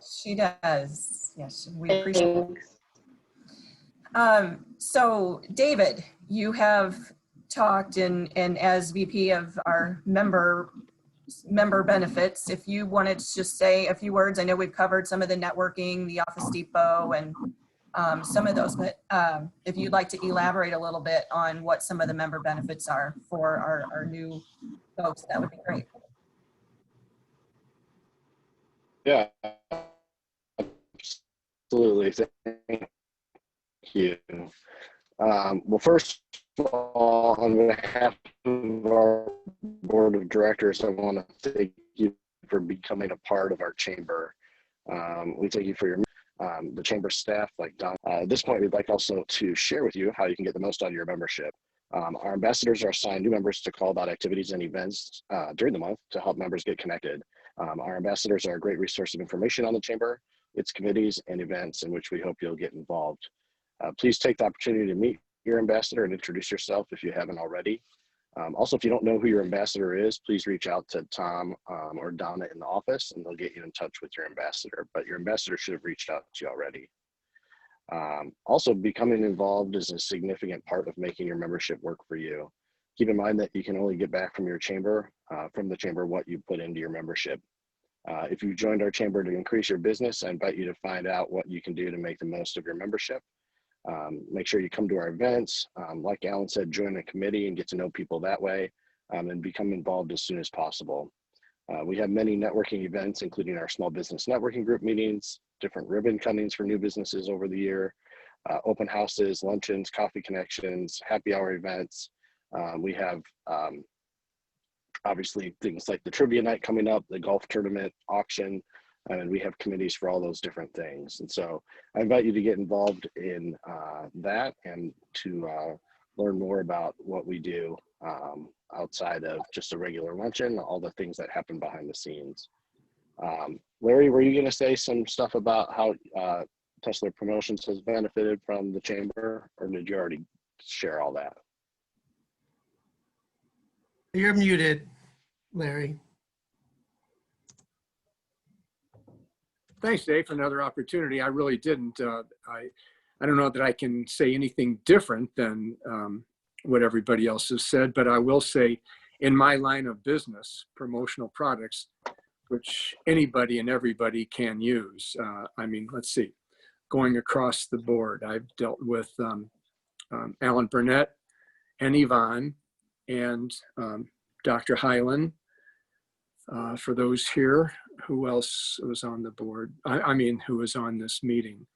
She does. Yes, we appreciate it. So David, you have talked and as VP of our member benefits, if you wanted to just say a few words. I know we've covered some of the networking, the Office Depot, and some of those, but if you'd like to elaborate a little bit on what some of the member benefits are for our new folks, that would be great. Yeah, absolutely. Thank you. Well, first of all, on behalf of our board of directors, I want to thank you for becoming a part of our chamber. We thank you for your the chamber staff, like Don. At this point, we'd like also to share with you how you can get the most out of your membership. Our ambassadors are assigned new members to call about activities and events during the month to help members get connected. Our ambassadors are a great resource of information on the chamber, its committees, and events in which we hope you'll get involved. Please take the opportunity to meet your ambassador and introduce yourself if you haven't already. Also, if you don't know who your ambassador is, please reach out to Tom or Donna in the office and they'll get you in touch with your ambassador, but your ambassador should have reached out to you already. Also, becoming involved is a significant part of making your membership work for you. Keep in mind that you can only get back from your chamber, from the chamber, what you put into your membership. If you joined our chamber to increase your business, I invite you to find out what you can do to make the most of your membership. Make sure you come to our events. Like Alan said, join a committee and get to know people that way, and become involved as soon as possible. We have many networking events, including our small business networking group meetings, different ribbon cuttings for new businesses over the year, open houses, luncheons, coffee connections, happy hour events. We have obviously things like the trivia night coming up, the golf tournament, auction, and we have committees for all those different things. And so I invite you to get involved in that and to learn more about what we do outside of just a regular luncheon, all the things that happen behind the scenes. Larry, were you going to say some stuff about how Tesla Promotions has benefited from the chamber, or did you already share all that? You're muted, Larry. Thanks, Dave, for another opportunity. I really didn't. I don't know that I can say anything different than what everybody else has said, but I will say in my line of business, promotional products, which anybody and everybody can use. I mean, let's see, going across the board, I've dealt with Alan Burnett and Yvonne and Dr. Hyland. For those here, who else was on the board? I mean, who was on this meeting?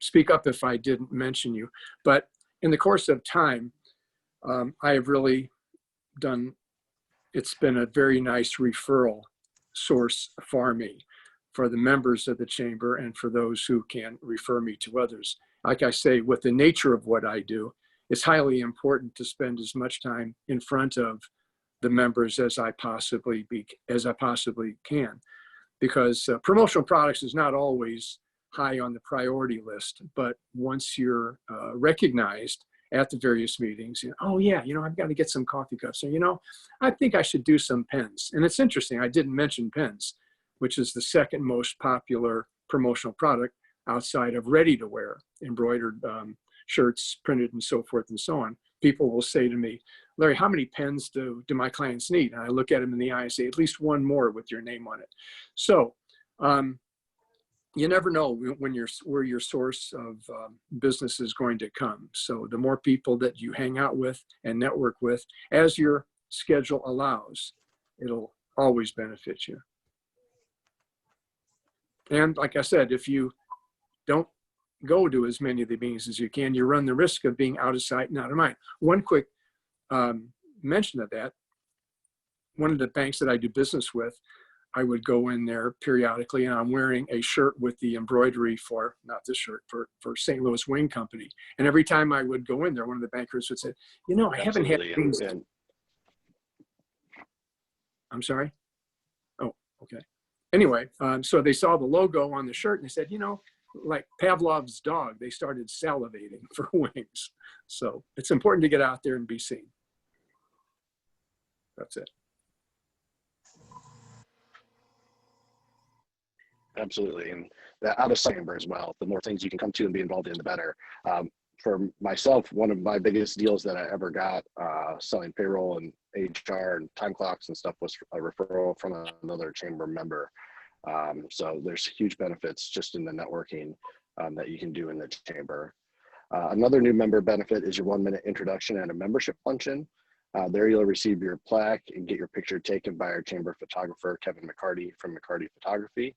Speak up if I didn't mention you. But in the course of time, I have really done, it's been a very nice referral source for me, for the members of the chamber and for those who can refer me to others. Like I say, with the nature of what I do, it's highly important to spend as much time in front of the members as I possibly can, because promotional products is not always high on the priority list, but once you're recognized at the various meetings, you know, oh yeah, you know, I've got to get some coffee cups, or you know, I think I should do some pens. And it's interesting, I didn't mention pens, which is the second most popular promotional product outside of ready-to-wear, embroidered shirts, printed and so forth and so on. People will say to me, Larry, how many pens do my clients need? And I look at them in the eye and say, at least one more with your name on it. So you never know where your source of business is going to come. So the more people that you hang out with and network with, as your schedule allows, it'll always benefit you. And like I said, if you don't go to as many of the meetings as you can, you run the risk of being out of sight and out of mind. One quick mention of that, one of the banks that I do business with, I would go in there periodically and I'm wearing a shirt with the embroidery for, not this shirt, for St. Louis Wing Company. And every time I would go in there, one of the bankers would say, you know, I haven't had things. I'm sorry? Oh, okay. Anyway, so they saw the logo on the shirt and they said, you know, like Pavlov's dog, they started salivating for wings. So it's important to get out there and be seen. That's it. Absolutely, and the out of sight chamber as well. The more things you can come to and be involved in, the better. For myself, one of my biggest deals that I ever got selling payroll and HR and time clocks and stuff was a referral from another chamber member. So there's huge benefits just in the networking that you can do in the chamber. Another new member benefit is your 1-minute introduction at a membership luncheon. There you'll receive your plaque and get your picture taken by our chamber photographer, Kevin McCarty from McCarty Photography.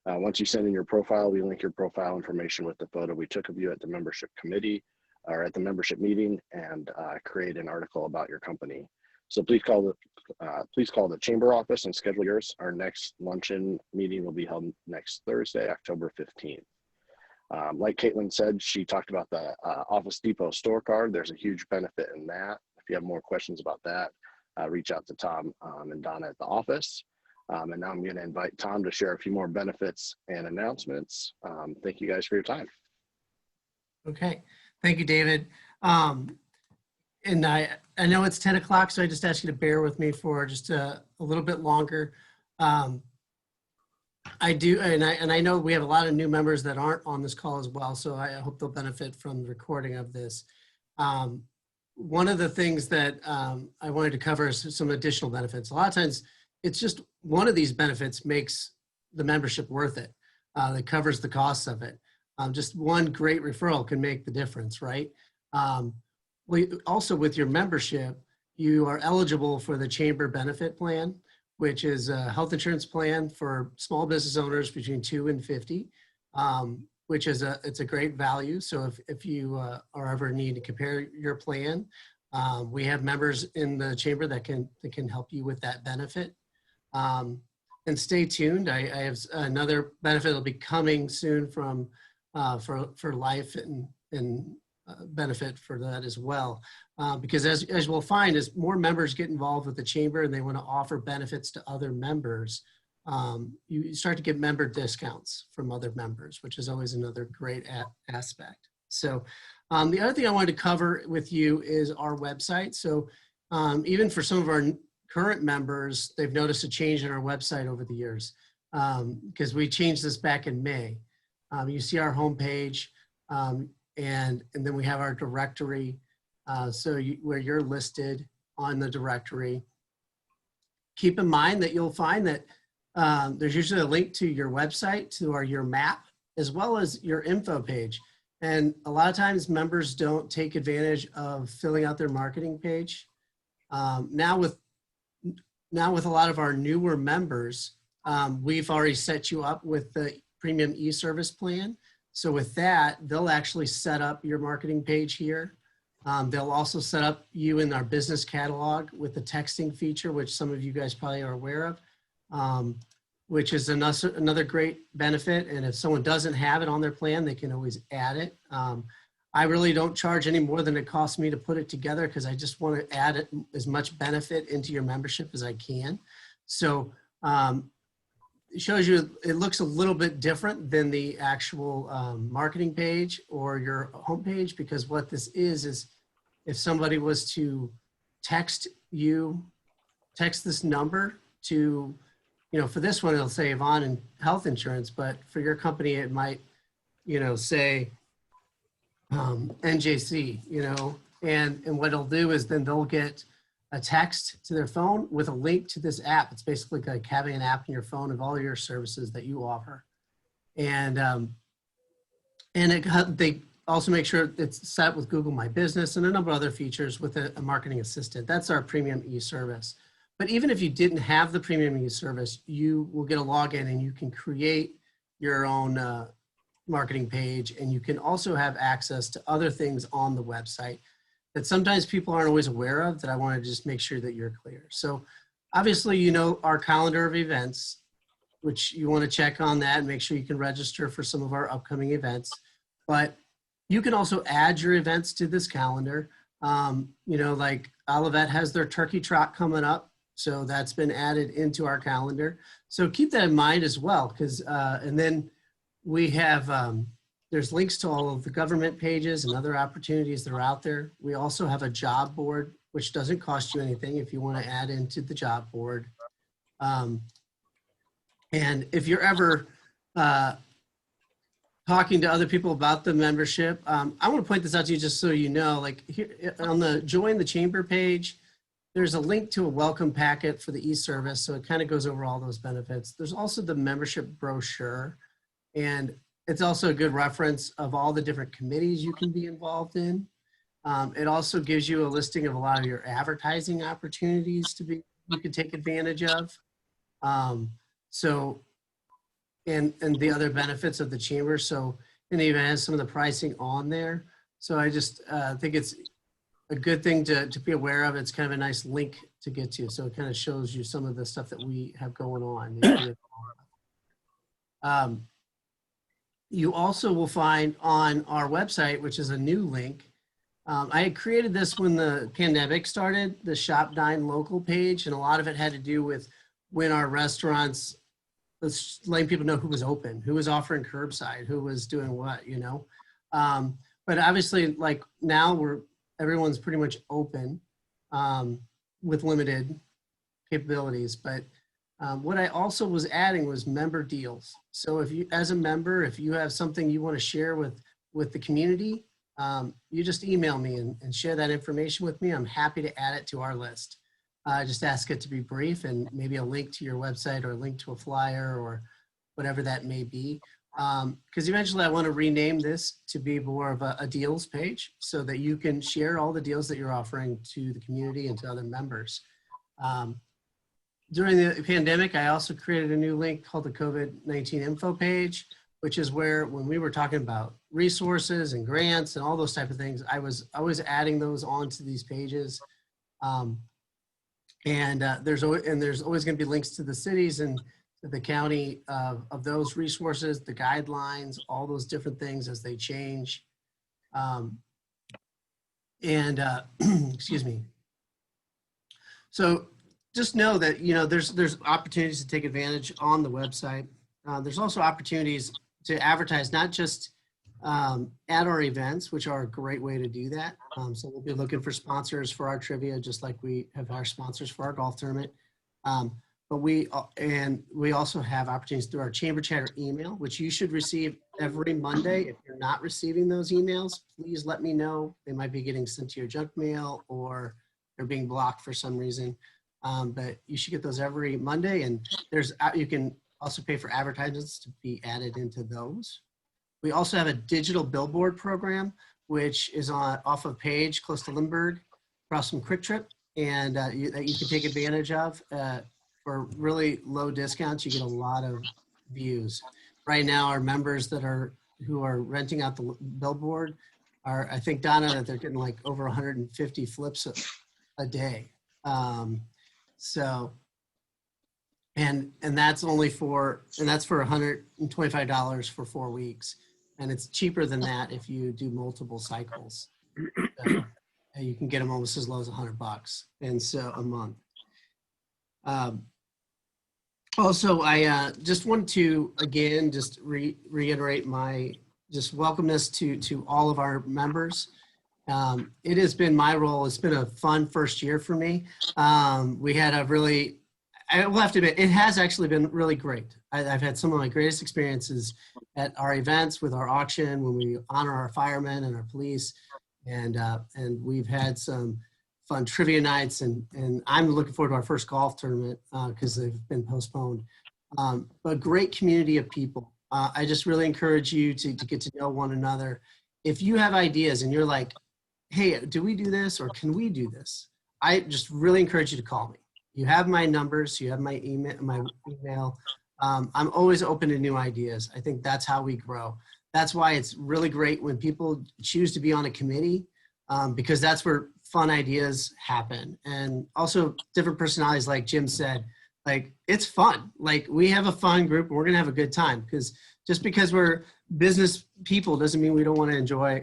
Once you send in your profile, we link your profile information with the photo we took of you at the membership committee or at the membership meeting and create an article about your company. So please call the chamber office and schedule yours. Our next luncheon meeting will be held next Thursday, October 15th. Like Caitlin said, she talked about the Office Depot store card. There's a huge benefit in that. If you have more questions about that, reach out to Tom and Donna at the office. And now I'm going to invite Tom to share a few more benefits and announcements. Thank you guys for your time. Okay, thank you, David. And I know it's 10 o'clock, so I just ask you to bear with me for just a little bit longer. I do, and I know we have a lot of new members that aren't on this call as well, so I hope they'll benefit from the recording of this. One of the things that I wanted to cover is some additional benefits. A lot of times it's just one of these benefits makes the membership worth it. That covers the costs of it. Just one great referral can make the difference, right? Also with your membership, you are eligible for the chamber benefit plan, which is a health insurance plan for small business owners between 2 and 50, which is it's a great value. So if you are ever need to compare your plan, we have members in the chamber that can help you with that benefit. And stay tuned. I have another benefit that'll be coming soon from for life and benefit for that as well. Because as we'll find, as more members get involved with the chamber and they want to offer benefits to other members, you start to get member discounts from other members, which is always another great aspect. So the other thing I wanted to cover with you is our website. So even for some of our current members, they've noticed a change in our website over the years because we changed this back in May. You see our homepage, and then we have our directory, where you're listed on the directory. Keep in mind that you'll find that there's usually a link to your website, to your map, as well as your info page. And a lot of times members don't take advantage of filling out their marketing page. Now with a lot of our newer members, we've already set you up with the premium e-service plan. So with that, they'll actually set up your marketing page here. They'll also set up you in our business catalog with the texting feature, which some of you guys probably are aware of, which is another great benefit. And if someone doesn't have it on their plan, they can always add it. I really don't charge any more than it costs me to put it together because I just want to add as much benefit into your membership as I can. So it shows you, it looks a little bit different than the actual marketing page or your homepage, because what this is if somebody was to text this number to, for this one, it'll say Yvonne and health insurance, but for your company, it might, say, NJC, and what it'll do is then they'll get a text to their phone with a link to this app. It's basically like having an app in your phone of all your services that you offer. And they also make sure it's set with Google My Business and a number of other features with a marketing assistant. That's our premium e-service. But even if you didn't have the premium e-service, you will get a login and you can create your own marketing page, and you can also have access to other things on the website that sometimes people aren't always aware of, that I want to just make sure that you're clear. So obviously, our calendar of events, which you want to check on that and make sure you can register for some of our upcoming events. But you can also add your events to this calendar. Like Coeur-Olivette has their turkey trot coming up. So that's been added into our calendar. So keep that in mind as well, because, and then we have, there's links to all of the government pages and other opportunities that are out there. We also have a job board, which doesn't cost you anything if you want to add into the job board. And if you're ever talking to other people about the membership, I want to point this out to you just so you know, like here on the Join the Chamber page, there's a link to a welcome packet for the e-service. So it kind of goes over all those benefits. There's also the membership brochure. And it's also a good reference of all the different committees you can be involved in. It also gives you a listing of a lot of your advertising opportunities you can take advantage of. And the other benefits of the chamber. So it even has some of the pricing on there. So I just think it's a good thing to be aware of. It's kind of a nice link to get to. So it kind of shows you some of the stuff that we have going on. You also will find on our website, which is a new link. I had created this when the pandemic started, the Shop Dine Local page, and a lot of it had to do with when our restaurants, letting people know who was open, who was offering curbside, who was doing what, But obviously, like now everyone's pretty much open with limited capabilities, but what I also was adding was member deals. So if you, as a member, if you have something you want to share with the community, you just email me and share that information with me. I'm happy to add it to our list. Just ask it to be brief and maybe a link to your website or a link to a flyer or whatever that may be. Because eventually I want to rename this to be more of a deals page so that you can share all the deals that you're offering to the community and to other members. During the pandemic, I also created a new link called the COVID-19 info page, which is where when we were talking about resources and grants and all those type of things, I was always adding those onto these pages. There's always going to be links to the cities and the county of those resources, the guidelines, all those different things as they change. Excuse me. So just know that, you know, there's opportunities to take advantage on the website. There's also opportunities to advertise, not just at our events, which are a great way to do that. So we'll be looking for sponsors for our trivia, just like we have our sponsors for our golf tournament. But we also have opportunities through our Chamber Chatter email, which you should receive every Monday. If you're not receiving those emails, please let me know. They might be getting sent to your junk mail or they're being blocked for some reason. But you should get those every Monday, and you can also pay for advertisements to be added into those. We also have a digital billboard program, which is off of Page, close to Lindbergh, across from Quick Trip, and that you can take advantage of. For really low discounts, you get a lot of views. Right now, our members who are renting out the billboard I think, Donna, that they're getting like over 150 flips a day. And that's for $125 for 4 weeks. And it's cheaper than that if you do multiple cycles. You can get them almost as low as $100 and so a month. Also, I just want to, again, just reiterate my welcomeness to all of our members. It has been my role. It's been a fun first year for me. We had a really, I will have to admit, it has actually been really great. I've had some of my greatest experiences at our events with our auction when we honor our firemen and our police. And we've had some fun trivia nights, and I'm looking forward to our first golf tournament because they've been postponed. But great community of people. I just really encourage you to get to know one another. If you have ideas and you're like, hey, do we do this or can we do this? I just really encourage you to call me. You have my numbers, you have my email. I'm always open to new ideas. I think that's how we grow. That's why it's really great when people choose to be on a committee because that's where fun ideas happen. And also different personalities, like Jim said, like it's fun. Like we have a fun group, we're gonna have a good time, because just because we're business people doesn't mean we don't want to enjoy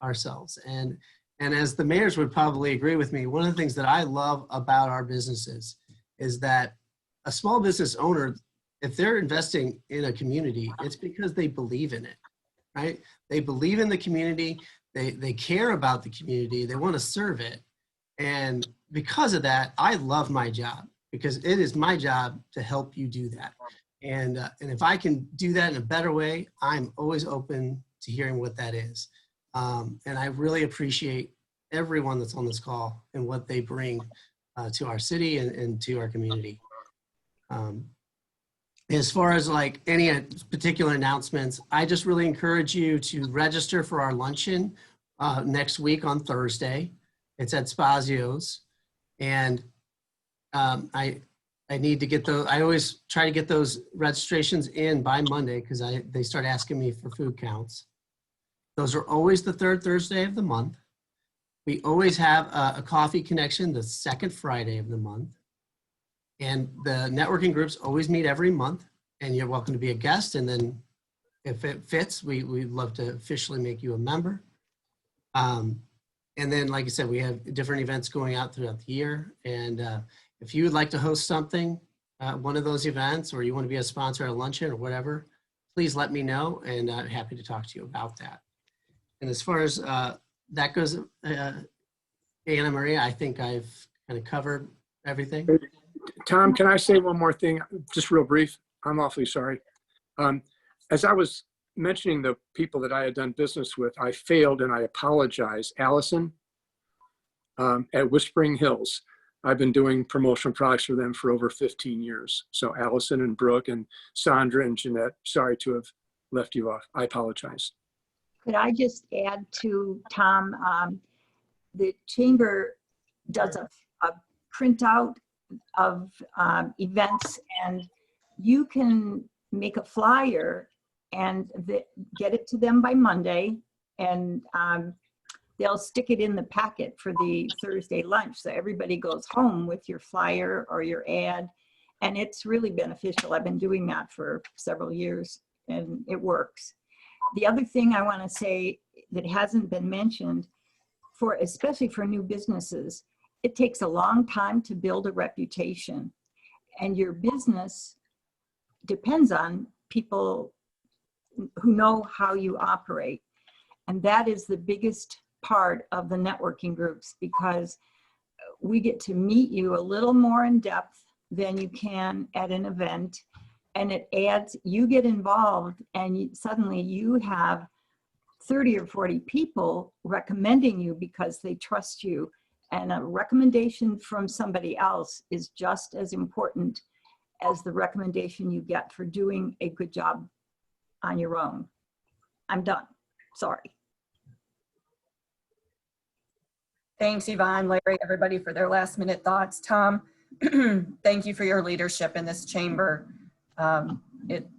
ourselves. And as the mayors would probably agree with me, one of the things that I love about our businesses is that a small business owner, if they're investing in a community, it's because they believe in it, right? They believe in the community, they care about the community, they want to serve it. And because of that, I love my job, because it is my job to help you do that. And if I can do that in a better way, I'm always open to hearing what that is. And I really appreciate everyone that's on this call and what they bring to our city and to our community. As far as like any particular announcements, I just really encourage you to register for our luncheon next week on Thursday. It's at Spazio's. And I need to get those. I always try to get those registrations in by Monday because they start asking me for food counts. Those are always the third Thursday of the month. We always have a coffee connection the second Friday of the month. And the networking groups always meet every month, and you're welcome to be a guest. And then if it fits, we'd love to officially make you a member. And then, like I said, we have different events going out throughout the year. And if you would like to host something, one of those events, or you want to be a sponsor at a luncheon or whatever, please let me know, and I'm happy to talk to you about that. And as far as that goes, Anna Maria, I think I've kind of covered everything. Tom, can I say one more thing, just real brief? I'm awfully sorry. As I was mentioning the people that I had done business with, I failed and I apologize. Allison at Whispering Hills. I've been doing promotional products for them for over 15 years. So Allison and Brooke and Sandra and Jeanette, sorry to have left you off. I apologize. Could I just add to Tom, the chamber does a printout of events, and you can make a flyer and get it to them by Monday, and they'll stick it in the packet for the Thursday lunch. So everybody goes home with your flyer or your ad, and it's really beneficial. I've been doing that for several years and it works. The other thing I want to say that hasn't been mentioned, especially for new businesses, it takes a long time to build a reputation, and your business depends on people who know how you operate. And that is the biggest part of the networking groups, because we get to meet you a little more in depth than you can at an event. And it adds, you get involved, and suddenly you have 30 or 40 people recommending you because they trust you. And a recommendation from somebody else is just as important as the recommendation you get for doing a good job on your own. I'm done. Sorry. Thanks, Yvonne, Larry, everybody for their last minute thoughts. Tom, thank you for your leadership in this chamber.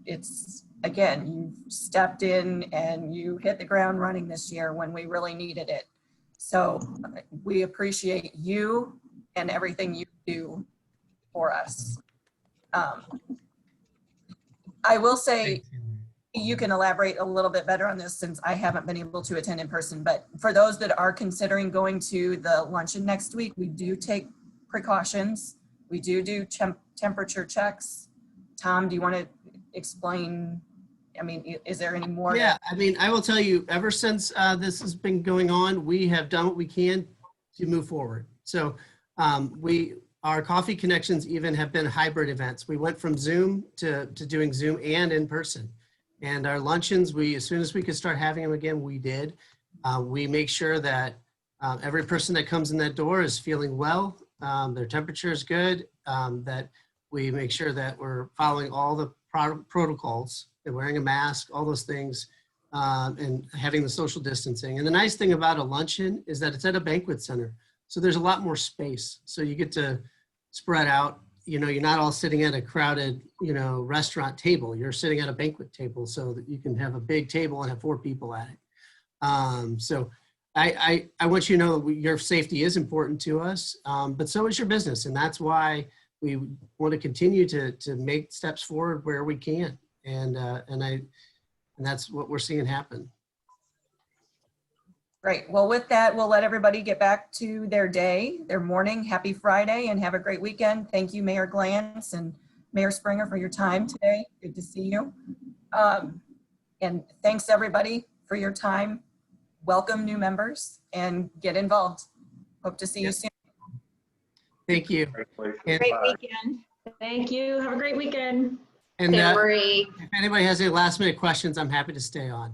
It's again, you've stepped in and you hit the ground running this year when we really needed it. So we appreciate you and everything you do for us. I will say, you can elaborate a little bit better on this since I haven't been able to attend in person, but for those that are considering going to the luncheon next week, we do take precautions. We do temperature checks. Tom, do you want to explain? I mean, is there any more? Yeah, I mean, I will tell you, ever since this has been going on, we have done what we can to move forward. So our coffee connections even have been hybrid events. We went from Zoom to doing Zoom and in person. And our luncheons, as soon as we could start having them again, we did. We make sure that every person that comes in that door is feeling well, their temperature is good, that we make sure that we're following all the protocols, they're wearing a mask, all those things, and having the social distancing. And the nice thing about a luncheon is that it's at a banquet center. So there's a lot more space. So you get to spread out. You know, you're not all sitting at a crowded, restaurant table. You're sitting at a banquet table so that you can have a big table and have 4 people at it. So I want you to know that your safety is important to us, but so is your business. And that's why we want to continue to make steps forward where we can. And that's what we're seeing happen. Great. Well, with that, we'll let everybody get back to their day, their morning. Happy Friday and have a great weekend. Thank you, Mayor Glantz and Mayor Springer, for your time today. Good to see you. And thanks everybody for your time. Welcome new members and get involved. Hope to see you soon. Thank you. Great weekend. Thank you. Have a great weekend. And Marie. if anybody has any last minute questions, I'm happy to stay on.